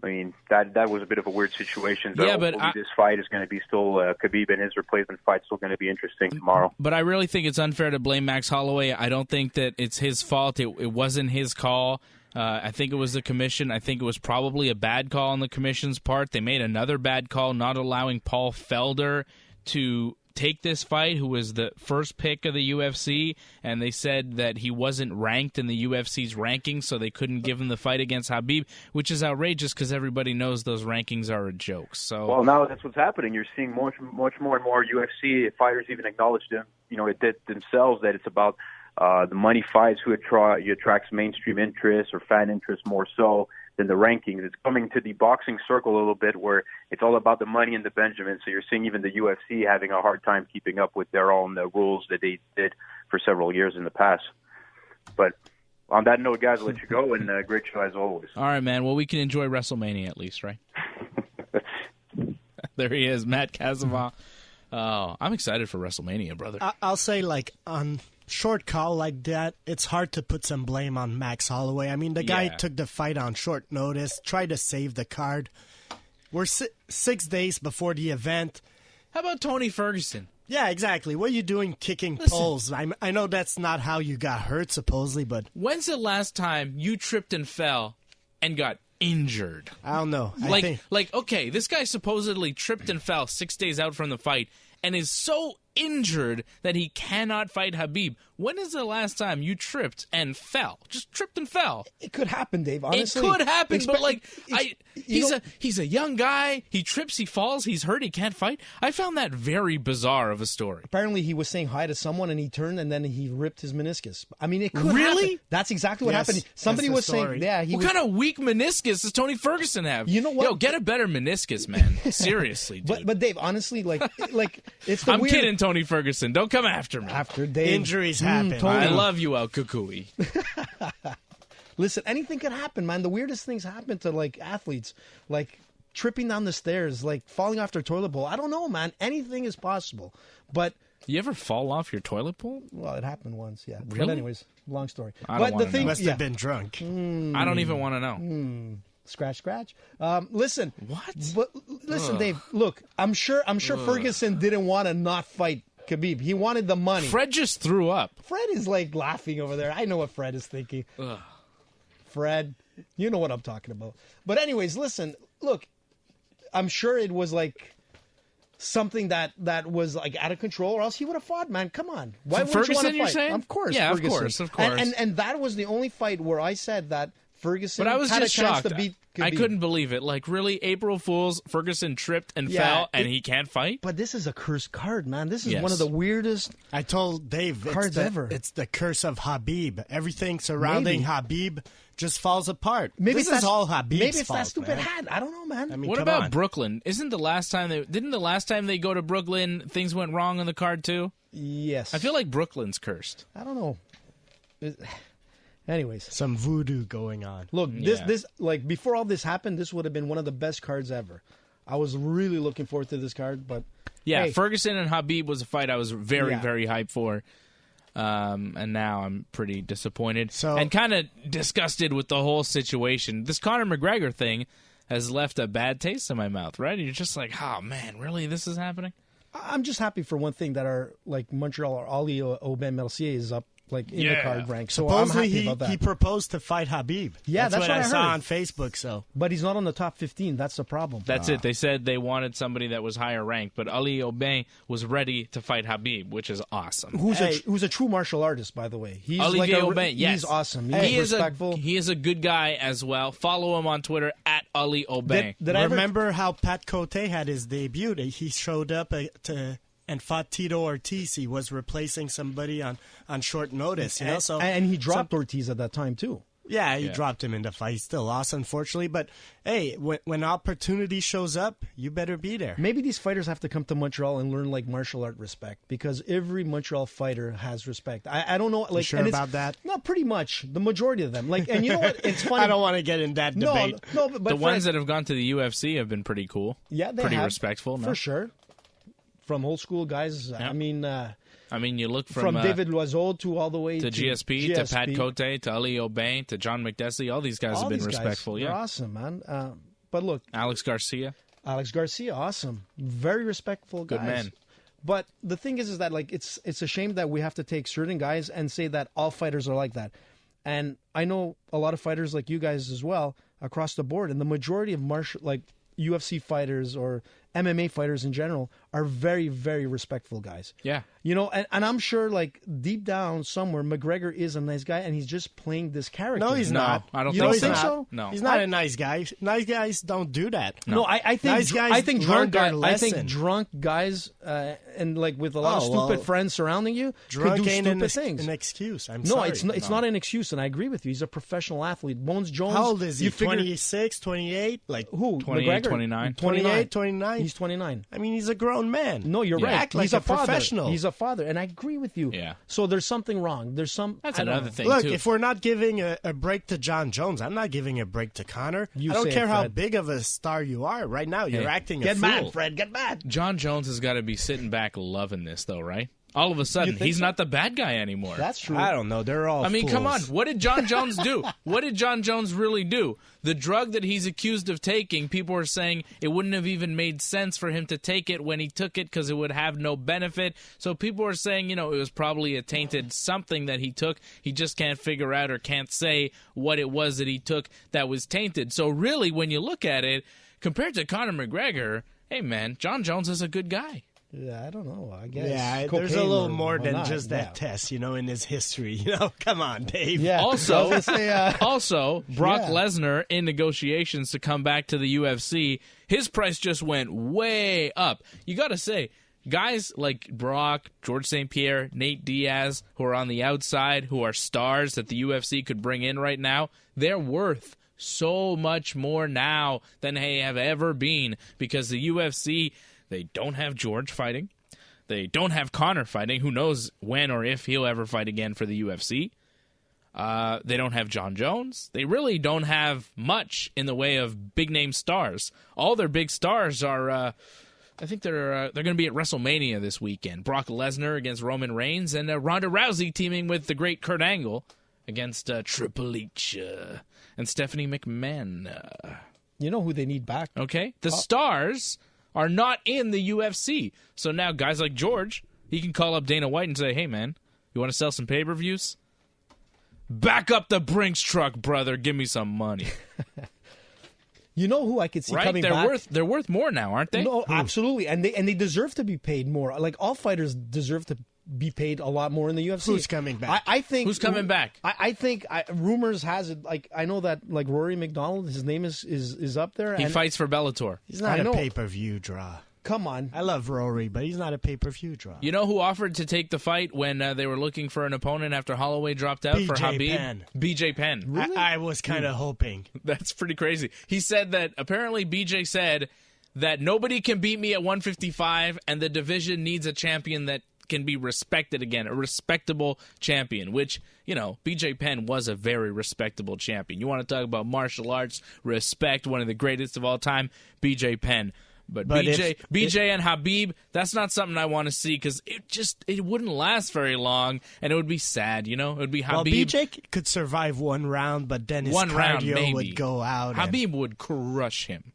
I mean, that was a bit of a weird situation. So hopefully this fight is going to be still, Khabib and his replacement fight still going to be interesting tomorrow. But I really think it's unfair to blame Max Holloway. I don't think that it's his fault. It wasn't his call. I think it was the commission. I think it was probably a bad call on the commission's part. They made another bad call not allowing Paul Felder to take this fight, who was the first pick of the UFC, and they said that he wasn't ranked in the UFC's rankings, so they couldn't give him the fight against Khabib, which is outrageous because everybody knows those rankings are a joke. So, well, now that's what's happening. You're seeing much more and more UFC fighters even acknowledge them. It did themselves that it's about the money fights, who attracts mainstream interest or fan interest more so than the rankings. It's coming to the boxing circle a little bit where it's all about the money and the Benjamin. So you're seeing even the UFC having a hard time keeping up with their own rules that they did for several years in the past. But on that note, guys, I'll let you go, and great show as always. All right, man. Well, we can enjoy WrestleMania at least, right? There he is, Matt Casamont. Oh, I'm excited for WrestleMania, brother. I'll say, on short call like that, it's hard to put some blame on Max Holloway. I mean, the guy took the fight on short notice, tried to save the card. We're 6 days before the event. How about Tony Ferguson? Yeah, exactly. What are you doing kicking poles? I know that's not how you got hurt, supposedly, but... When's the last time you tripped and fell and got injured? I don't know. Okay, this guy supposedly tripped and fell 6 days out from the fight and is so injured that he cannot fight Khabib. When is the last time you tripped and fell? Just tripped and fell. It could happen, Dave, honestly. It could happen, but he's a young guy. He trips, he falls, he's hurt, he can't fight. I found that very bizarre of a story. Apparently he was saying hi to someone and he turned and then he ripped his meniscus. I mean, it could really happen. That's exactly what happened. Somebody was saying, what kind of weak meniscus does Tony Ferguson have? You know what? Yo, get a better meniscus, man. Seriously, dude. But Dave, honestly, it's the I'm weird... kidding, Tony Ferguson. Don't come after me. After Dave. Injuries happen. I love you, El Kukui. Listen, anything could happen, man. The weirdest things happen to, athletes. Tripping down the stairs, falling off their toilet bowl. I don't know, man. Anything is possible. But... You ever fall off your toilet bowl? Well, it happened once, yeah. Really? But anyways, long story. Must have been drunk. I don't even want to know. Scratch. Listen. What? But listen, Dave. Look, I'm sure Ferguson didn't want to not fight Khabib. He wanted the money. Fred just threw up. Fred is laughing over there. I know what Fred is thinking. Fred, you know what I'm talking about. But anyways, listen. Look, I'm sure it was something that was out of control, or else he would have fought, man. Come on. Why would you want to fight? You're saying? Of course. Yeah, Ferguson. of course. And that was the only fight where I said that Ferguson but I was had just a chance shocked. to beat Khabib. I couldn't believe it. Really, April Fools, Ferguson tripped and fell, and he can't fight? But this is a cursed card, man. This is one of the weirdest I told Dave, cards ever. It's the curse of Habib. Everything surrounding Habib just falls apart. Maybe this is all Habib's Maybe it's fault, that stupid man. hat. I don't know, man. I mean, what come about on. Brooklyn? Didn't the last time they go to Brooklyn, things went wrong on the card too? Yes. I feel like Brooklyn's cursed. I don't know. Anyways, some voodoo going on. Look, this before all this happened, this would have been one of the best cards ever. I was really looking forward to this card, but yeah, Ferguson and Khabib was a fight I was very, very hyped for. And now I'm pretty disappointed and kind of disgusted with the whole situation. This Conor McGregor thing has left a bad taste in my mouth, right? You're just like, oh, man, really? This is happening? I'm just happy for one thing that our Montreal or Ali Aubin Mercier is up in the card rank. So supposedly I'm happy about that. He proposed to fight Khabib. Yeah, that's what I saw heard on Facebook. So, but he's not on the top 15. That's the problem. That's it. They said they wanted somebody that was higher ranked, but Ali Aubin was ready to fight Khabib, which is awesome. Who's a true martial artist, by the way. He's Ali Aubin, yes, he's awesome. He's respectful. He is a good guy as well. Follow him on Twitter at Ali Aubin. Did I remember how Pat Cote had his debut? He showed up and fought Tito Ortiz. He was replacing somebody on short notice, and he dropped Ortiz at that time too. Yeah, he dropped him in the fight. He still lost, unfortunately. But, hey, when opportunity shows up, you better be there. Maybe these fighters have to come to Montreal and learn, like, martial art respect, because every Montreal fighter has respect. I don't know. Like, you sure about that? No, pretty much. The majority of them. Like, and you know what? It's funny. I don't want to get in that debate. No, but the ones that have gone to the UFC have been pretty cool. Yeah, they pretty have, respectful. No? For sure. From old school guys. Yeah. I mean, you look from David Loiseau to all the way to GSP, to Pat Cote, to Ali Aubin, to John McDessie. All these guys have been respectful. They're awesome, man. But look, Alex Garcia, awesome, very respectful guys. Good man. But the thing is that like it's a shame that we have to take certain guys and say that all fighters are like that. And I know a lot of fighters like you guys as well across the board, and the majority of UFC fighters or MMA fighters in general are very, very respectful guys. Yeah. You know, and I'm sure, like, deep down somewhere, McGregor is a nice guy, and he's just playing this character. No, he's not. I don't think so. No. He's not a nice guy. Nice guys don't do that. No, I think nice guys I think learn drunk their guys, I think lesson. drunk guys and like with a lot of stupid friends surrounding you drunk could do ain't stupid things. An excuse. I'm no, sorry. it's not an excuse, and I agree with you. He's a professional athlete. Bones Jones. How old is he? 26, 28? Like who? 28, 29. 28, 29? He's 29. I mean, he's a grown man. No, you're right. Act like he's a professional. He's a father, and I agree with you. Yeah. So there's something wrong. That's another thing, Look, too. if we're not giving a break to John Jones, I'm not giving a break to Conor. I don't care how big of a star you are. Right now, you're acting a fool. Get mad, Fred. Get mad. John Jones has got to be sitting back loving this, though, right? All of a sudden, he's not the bad guy anymore. That's true. I don't know. They're all fools. Come on. What did John Jones do? What did John Jones really do? The drug that he's accused of taking, people are saying it wouldn't have even made sense for him to take it when he took it because it would have no benefit. So people are saying, it was probably a tainted something that he took. He just can't figure out or can't say what it was that he took that was tainted. So really, when you look at it, compared to Conor McGregor, hey, man, John Jones is a good guy. Yeah, I don't know. I guess. Yeah, there's a little more than just that test, in his history. Come on, Dave. Yeah. Also, Brock Lesnar in negotiations to come back to the UFC. His price just went way up. You got to say, guys like Brock, George St. Pierre, Nate Diaz, who are on the outside, who are stars that the UFC could bring in right now, they're worth so much more now than they have ever been because the UFC. They don't have George fighting. They don't have Conor fighting. Who knows when or if he'll ever fight again for the UFC. They don't have John Jones. They really don't have much in the way of big-name stars. All their big stars are, I think they're going to be at WrestleMania this weekend. Brock Lesnar against Roman Reigns and Ronda Rousey teaming with the great Kurt Angle against Triple H and Stephanie McMahon. You know who they need back? Okay. The stars are not in the UFC. So now guys like George, he can call up Dana White and say, hey, man, you want to sell some pay-per-views? Back up the Brinks truck, brother. Give me some money. You know who I could see coming back? They're worth more now, aren't they? No, absolutely. And they deserve to be paid more. Like, all fighters deserve to be paid a lot more in the UFC. Who's coming back? I think who's coming back? I think rumors has it. Like, I know that like Rory McDonald, his name is up there. He fights for Bellator. He's not a pay-per-view draw. Come on. I love Rory, but he's not a pay-per-view draw. You know who offered to take the fight when they were looking for an opponent after Holloway dropped out for Khabib? Penn. BJ Penn. Really? I was kind of hoping. That's pretty crazy. He said that apparently BJ said that nobody can beat me at 155 and the division needs a champion that can be respected again, a respectable champion, which, BJ Penn was a very respectable champion. You want to talk about martial arts, respect, one of the greatest of all time, BJ Penn. But BJ and Khabib, that's not something I want to see because it wouldn't last very long and it would be sad, It would be Khabib. Well, BJ could survive one round, but then his cardio would go out. Khabib would crush him.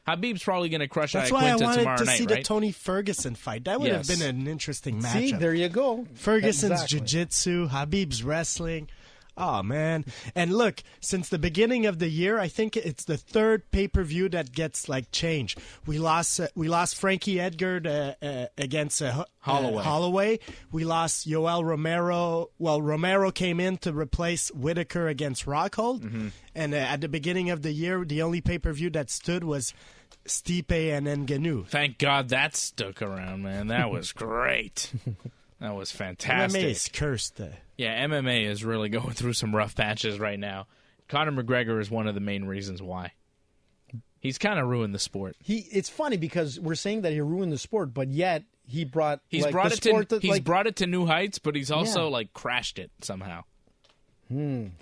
Khabib's probably going to crush That's Iaquinta why I wanted tomorrow to night, see right? the Tony Ferguson fight. That would have been an interesting matchup. See, there you go. Ferguson's jiu-jitsu, Khabib's wrestling. Oh, man. And look, since the beginning of the year, I think it's the third pay-per-view that gets, changed. We lost Frankie Edgar against Holloway. We lost Yoel Romero. Well, Romero came in to replace Whitaker against Rockhold. Mm-hmm. And at the beginning of the year, the only pay-per-view that stood was Stipe and Ngannou. Thank God that stuck around, man. That was great. That was fantastic. MMA is cursed. Yeah, MMA is really going through some rough patches right now. Conor McGregor is one of the main reasons why. He's kind of ruined the sport. It's funny because we're saying that he ruined the sport, but yet he brought brought it to new heights, but he's also crashed it somehow.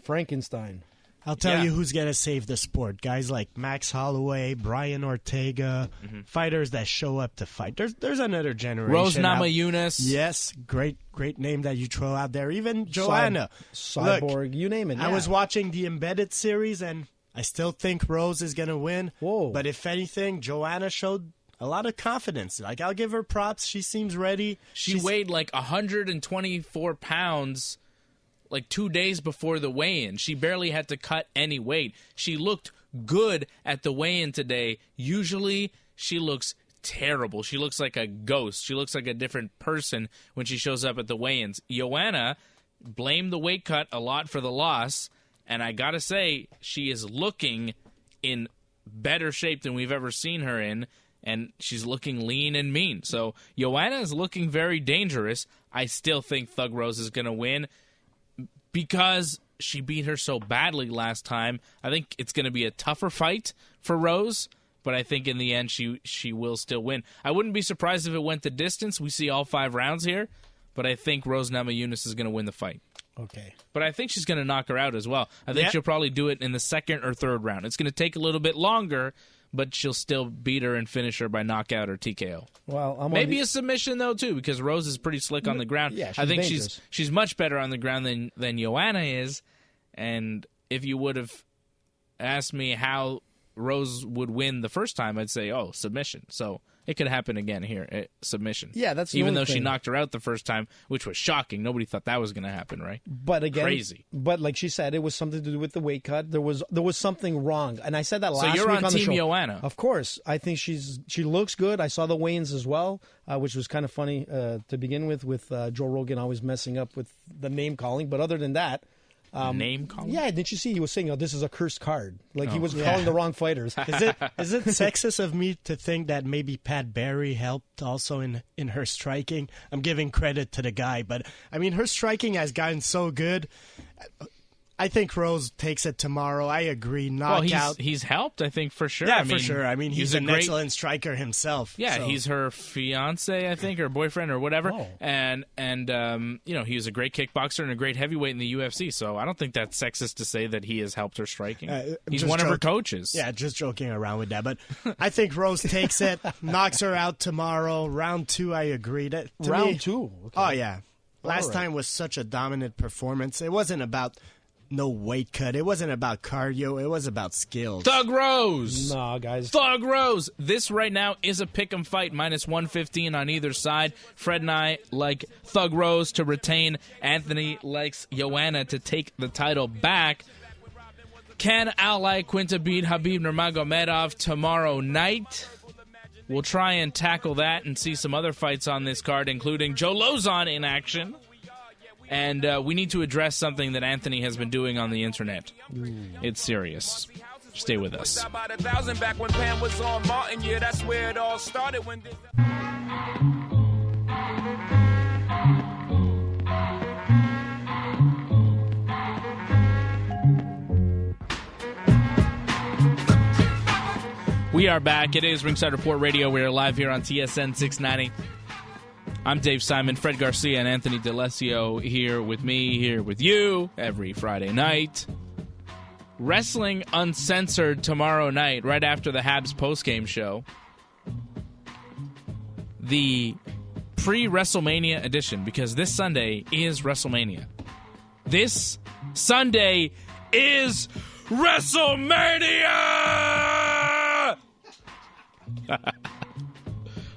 Frankenstein. I'll tell you who's going to save the sport. Guys like Max Holloway, Brian Ortega, fighters that show up to fight. There's another generation. Rose Namajunas. Yes, great name that you throw out there. Even Joanna. Cyborg, look, you name it. I was watching the Embedded series, and I still think Rose is going to win. Whoa. But if anything, Joanna showed a lot of confidence. Like, I'll give her props. She seems ready. She's weighed 124 pounds 2 days before the weigh-in. She barely had to cut any weight. She looked good at the weigh-in today. Usually, she looks terrible. She looks like a ghost. She looks like a different person when she shows up at the weigh-ins. Joanna blamed the weight cut a lot for the loss, and I gotta say, she is looking in better shape than we've ever seen her in, and she's looking lean and mean. So, Joanna is looking very dangerous. I still think Thug Rose is going to win, because she beat her so badly last time. I think it's going to be a tougher fight for Rose, but I think in the end she will still win. I wouldn't be surprised if it went the distance. We see all 5 rounds here, but I think Rose Namajunas is going to win the fight. Okay. But I think she's going to knock her out as well. I think she'll probably do it in the 2nd or 3rd round. It's going to take a little bit longer, but she'll still beat her and finish her by knockout or TKO. Well, maybe a submission though too, because Rose is pretty slick on the ground. Yeah, I think dangerous. she's much better on the ground than Joanna is. And if you would have asked me how Rose would win the first time, I'd say, submission. So it could happen again here, submission. Yeah, that's even though thing. she knocked her out the first time, which was shocking. Nobody thought that was going to happen, right? But again, crazy. But like she said, it was something to do with the weight cut. There was something wrong, and I said that last week on the show. So you're on Team Joanna, of course. I think she looks good. I saw the weigh-ins as well, which was kind of funny to begin with Joe Rogan always messing up with the name calling. But other than that. Name calling? Yeah, didn't you see he was saying, this is a cursed card. He was calling the wrong fighters. Is it sexist of me to think that maybe Pat Barry helped also in her striking? I'm giving credit to the guy, but I mean, her striking has gotten so good. I think Rose takes it tomorrow. I agree. Knockout. Well, he's helped, I think, for sure. Yeah, for sure. I mean, he's an excellent striker himself. Yeah, so. He's her fiance, I think, or boyfriend, or whatever. Oh. And he was a great kickboxer and a great heavyweight in the UFC. So I don't think that's sexist to say that he has helped her striking. He's one of her coaches. Yeah, just joking around with that. But I think Rose takes it, knocks her out tomorrow. Round 2, I agree. Round 2? Okay. Oh, yeah. Last time was such a dominant performance. It wasn't about no weight cut. It wasn't about cardio. It was about skills. Thug Rose! Nah, guys. Thug Rose! This right now is a pick'em fight, minus 115 on either side. Fred and I like Thug Rose to retain. Anthony likes Joanna to take the title back. Can Iaquinta beat Khabib Nurmagomedov tomorrow night? We'll try and tackle that and see some other fights on this card, including Joe Lozon in action. And we need to address something that Anthony has been doing on the internet. It's serious. Stay with us. We are back. It is Ringside Report Radio. We are live here on TSN 690. I'm Dave Simon, Fred Garcia, and Anthony D'Alesio here with me, here with you, every Friday night. Wrestling Uncensored tomorrow night, right after the Habs postgame show. The pre-WrestleMania edition, because this Sunday is WrestleMania. This Sunday is WrestleMania!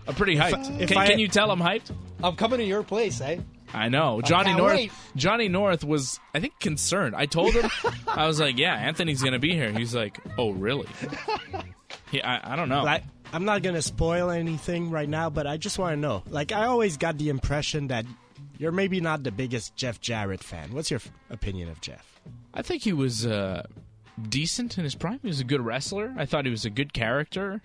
I'm pretty hyped. Can you tell I'm hyped? I'm coming to your place, eh? I know. Johnny North was, I think, concerned. I told him, I was like, yeah, Anthony's going to be here. He's like, oh, really? I don't know. I'm not going to spoil anything right now, but I just want to know. I always got the impression that you're maybe not the biggest Jeff Jarrett fan. What's your opinion of Jeff? I think he was decent in his prime. He was a good wrestler. I thought he was a good character.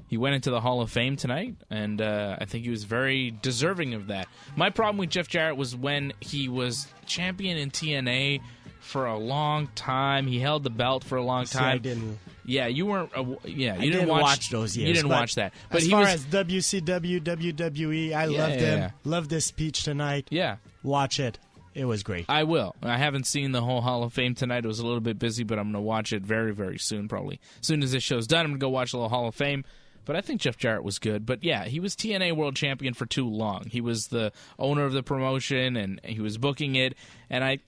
He went into the Hall of Fame tonight, and I think he was very deserving of that. My problem with Jeff Jarrett was when he was champion in TNA for a long time. He held the belt for a long time. I didn't. Yeah, you weren't. You I didn't watch those years. You didn't watch that. But as far as WCW, WWE, I loved him. Yeah. Loved this speech tonight. Yeah. Watch it. It was great. I will. I haven't seen the whole Hall of Fame tonight. It was a little bit busy, but I'm going to watch it very, very soon, probably. As soon as this show's done, I'm going to go watch a little Hall of Fame. But I think Jeff Jarrett was good. But, yeah, he was TNA World Champion for too long. He was the owner of the promotion, and he was booking it. And I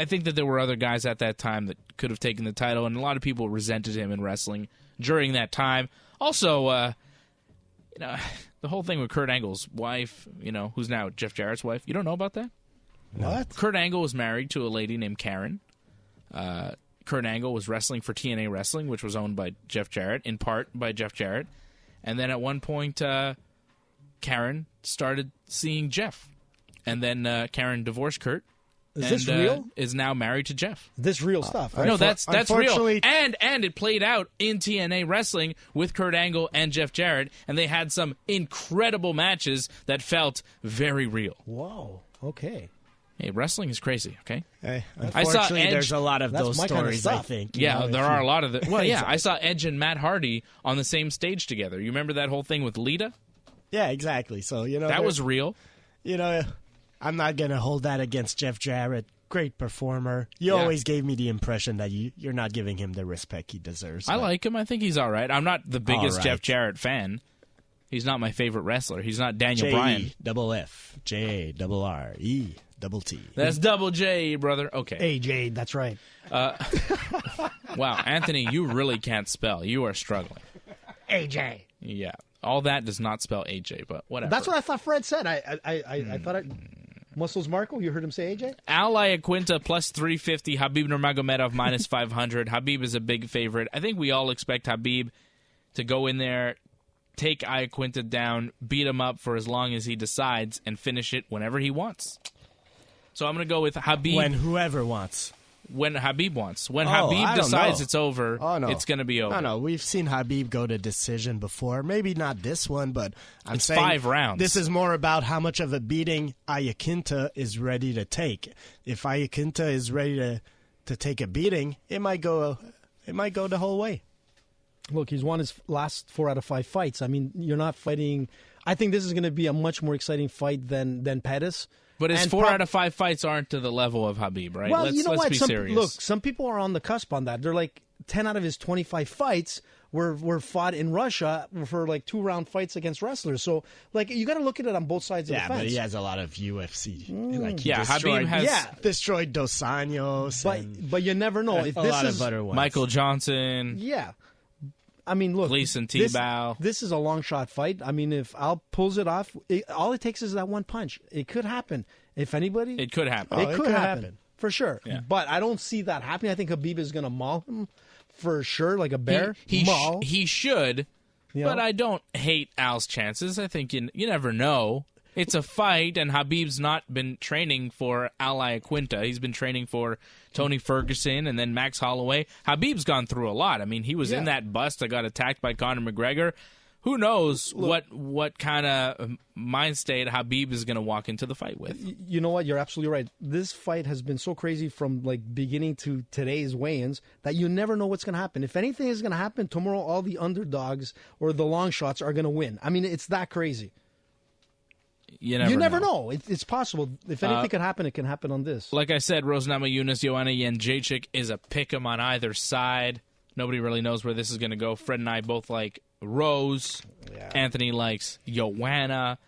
think that there were other guys at that time that could have taken the title, and a lot of people resented him in wrestling during that time. Also, the whole thing with Kurt Angle's wife, who's now Jeff Jarrett's wife. You don't know about that? What? Kurt Angle was married to a lady named Karen. Kurt Angle was wrestling for TNA Wrestling, which was owned by Jeff Jarrett, in part by Jeff Jarrett. And then at one point, Karen started seeing Jeff. And then Karen divorced Kurt. Is this real? Is now married to Jeff. This real stuff, right? No, that's real. And it played out in TNA Wrestling with Kurt Angle and Jeff Jarrett, and they had some incredible matches that felt very real. Whoa. Okay. Hey, wrestling is crazy, okay? Hey, I saw Edge, there's a lot of those stories, kind of stuff. I think. Yeah, there are a lot of them. Well, yeah, I saw Edge and Matt Hardy on the same stage together. You remember that whole thing with Lita? Yeah, exactly. So, that was real. I'm not going to hold that against Jeff Jarrett. Great performer. You always gave me the impression that you're not giving him the respect he deserves. I like him. I think he's all right. I'm not the biggest Jeff Jarrett fan. He's not my favorite wrestler. He's not Daniel Bryan. JFFJRRE. Double T. That's double J, brother. Okay. AJ, that's right. Wow, Anthony, you really can't spell. You are struggling. AJ. Yeah. All that does not spell AJ, but whatever. That's what I thought Fred said. I thought Muscles Marco, you heard him say AJ? Al Iaquinta plus 350, Khabib Nurmagomedov minus 500. Khabib is a big favorite. I think we all expect Khabib to go in there, take Iaquinta down, beat him up for as long as he decides, and finish it whenever he wants. So I'm going to go with Khabib. When whoever wants. When Khabib wants. When Khabib decides it's over, it's going to be over. No, we've seen Khabib go to decision before. Maybe not this one, but I'm saying 5 rounds. This is more about how much of a beating Iaquinta is ready to take. If Iaquinta is ready to take a beating, it might go the whole way. Look, he's won his last 4 out of 5 fights. I mean, you're not fighting. I think this is going to be a much more exciting fight than Pettis. But his 4 out of 5 fights aren't to the level of Khabib, right? Well, you know what? Be serious. Look, some people are on the cusp on that. They're like 10 out of his 25 fights were fought in Russia for like 2-round fights against wrestlers. So, like, you got to look at it on both sides of the fence. Yeah, but he has a lot of UFC. Like, Khabib has destroyed Dos Anjos. But you never know. If a this lot is of other ones. Michael Johnson. Yeah. I mean, look, Gleason Tebow. This is a long shot fight. I mean, if Al pulls it off, all it takes is that one punch. It could happen. If anybody, it could happen. It could happen for sure. Yeah. But I don't see that happening. I think Khabib is going to maul him for sure, like a bear. He should. But I don't hate Al's chances. I think you never know. It's a fight, and Khabib's not been training for Al Iaquinta. He's been training for Tony Ferguson and then Max Holloway. Khabib's gone through a lot. I mean, he was in that bust that got attacked by Conor McGregor. Who knows what kind of mind state Khabib is going to walk into the fight with? You know what? You're absolutely right. This fight has been so crazy from like beginning to today's weigh-ins that you never know what's going to happen. If anything is going to happen tomorrow, all the underdogs or the long shots are going to win. I mean, it's that crazy. You never know. It's possible. If anything could happen, it can happen on this. Like I said, Namajunas, Joanna, Jedrzejczyk is a pick-em on either side. Nobody really knows where this is going to go. Fred and I both like Rose. Yeah. Anthony likes Joanna.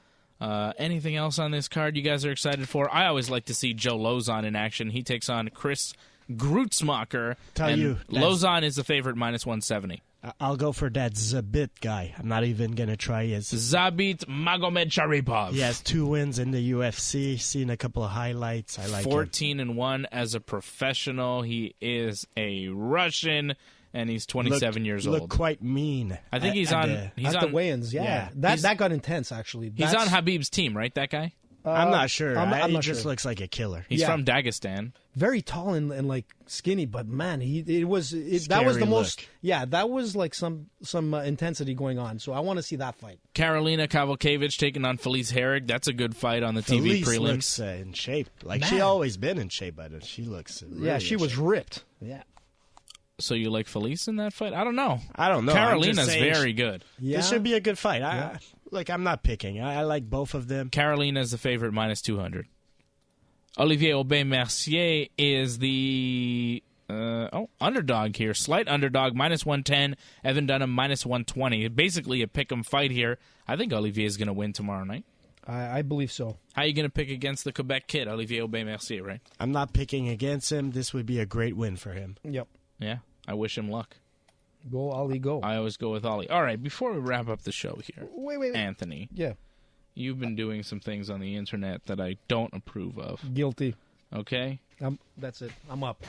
Anything else on this card you guys are excited for? I always like to see Joe Lozon in action. He takes on Chris Grutzmacher. Lozon is the favorite, minus 170. I'll go for that Zabit guy. I'm not even going to try his... Zabit Magomedsharipov. He has 2 wins in the UFC. Seen a couple of highlights. I like 14-1 as a professional. He is a Russian, and he's 27 years old. Look quite mean. I think he's on the weigh-ins. Yeah. That got intense, actually. He's on Khabib's team, right, that guy? I'm not sure. I'm He not just sure. looks like a killer. He's from Dagestan. Very tall and like skinny, but man, that was the Scary most. look. Yeah, that was like some intensity going on. So I want to see that fight. Karolina Kowalkiewicz taking on Felice Herrig. That's a good fight on the TV Felice prelims. looks in shape. Like, Man. she always been in shape, but she looks really She in was shape. ripped. Yeah. So you like Felice in that fight? I don't know. I'm Karolina's just saying very good. Yeah. This should be a good fight. I'm not picking. I like both of them. Karolina is the favorite, minus 200. Olivier Aubin-Mercier is the underdog here. Slight underdog, minus 110. Evan Dunham, minus 120. Basically a pick-em fight here. I think Olivier is going to win tomorrow night. I believe so. How are you going to pick against the Quebec kid, Olivier Aubin-Mercier, right? I'm not picking against him. This would be a great win for him. Yep. Yeah, I wish him luck. Go, Ollie, go. I always go with Ollie. All right, before we wrap up the show here, Wait. Anthony. Yeah. You've been doing some things on the internet that I don't approve of. Guilty. Okay? That's it. I'm up.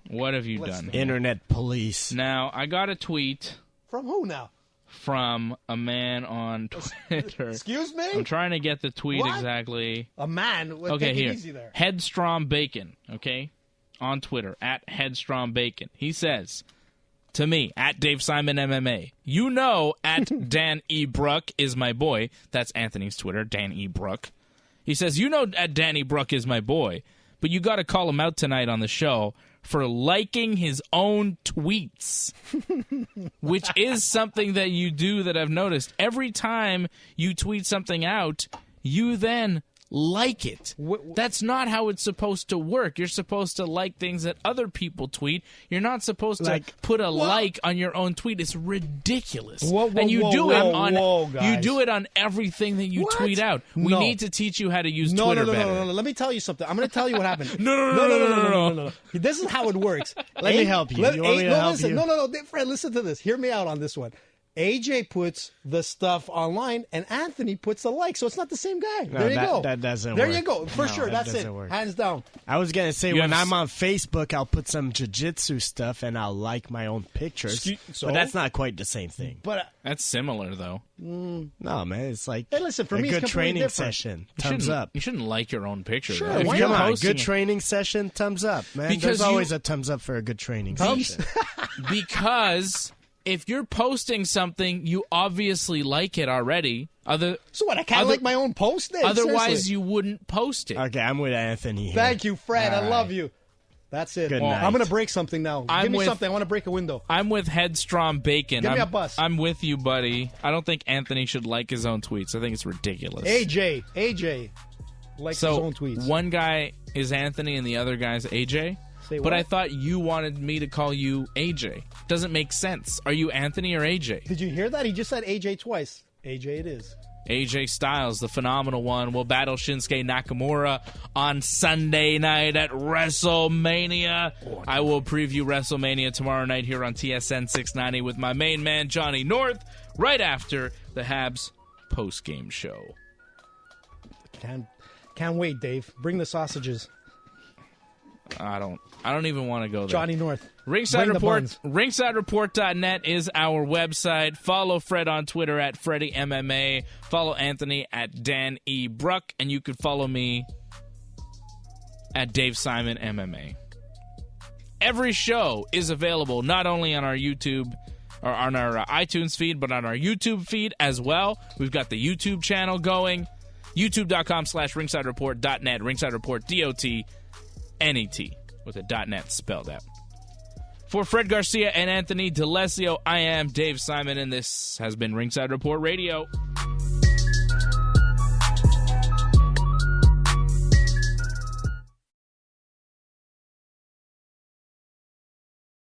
What have you done? Internet police. Now, I got a tweet From who now? from a man on Twitter. Excuse me? I'm trying to get the tweet What? exactly. A man. Well, Okay, take here. it easy there. Headstrong Bacon, okay? On Twitter, at Headstrong Bacon. He says to me, at Dave Simon MMA, you know, at Dan E. Bruck is my boy. That's Anthony's Twitter, Dan E. Bruck. He says, you know, at Danny Bruck is my boy, but you got to call him out tonight on the show for liking his own tweets, which is something that you do that I've noticed. Every time you tweet something out, you then like it. That's not how it's supposed to work. You're supposed to like things that other people tweet. You're not supposed to put a like on your own tweet. It's ridiculous. And you do it on everything that you tweet out. We need to teach you how to use Twitter better. No. Let me tell you something. I'm going to tell you what happened. No. This is how it works. Let me help you. You want me to help you? No. Fred, listen to this. Hear me out on this one. AJ puts the stuff online, and Anthony puts the like, so it's not the same guy. No, there you go. That doesn't there work. you go. For sure. That's it. Work. Hands down. I was going to say, when I'm on Facebook, I'll put some jiu-jitsu stuff, and I'll like my own pictures. But that's not quite the same thing. But that's similar, though. No, man. It's like hey, listen, for a me, good it's training different. session. Thumbs up. You shouldn't like your own picture. Sure, though. If you're on a good training session, thumbs up, man. Because There's always a thumbs up for a good training session. Because if you're posting something, you obviously like it already. So what? I can't like my own post then? Otherwise, Seriously. you wouldn't post it. Okay, I'm with Anthony here. Thank you, Fred. All I love right. you. That's it. Good Well, night. I'm going to break something now. Give me something. I want to break a window. I'm with Headstrong Bacon. Give me a bus. I'm with you, buddy. I don't think Anthony should like his own tweets. I think it's ridiculous. AJ likes his own tweets. One guy is Anthony and the other guy's AJ. Say but what? I thought you wanted me to call you AJ. Doesn't make sense. Are you Anthony or AJ? Did you hear that? He just said AJ twice. AJ it is. AJ Styles, the phenomenal one, will battle Shinsuke Nakamura on Sunday night at WrestleMania. I will preview WrestleMania tomorrow night here on TSN 690 with my main man, Johnny North, right after the Habs post-game show. Can't wait, Dave. Bring the sausages. I don't even want to go there. Johnny North. Ringside Bring the Report. buns. RingsideReport.net is our website. Follow Fred on Twitter at FreddyMMA. Follow Anthony at Dan E. Bruck. And you can follow me at Dave Simon MMA. Every show is available not only on our YouTube or on our iTunes feed, but on our YouTube feed as well. We've got the YouTube channel going. YouTube.com/RingsideReport.net. Ringside Report, DOTNET, with a .net spelled out. For Fred Garcia and Anthony D'Alesio, I am Dave Simon, and this has been Ringside Report Radio.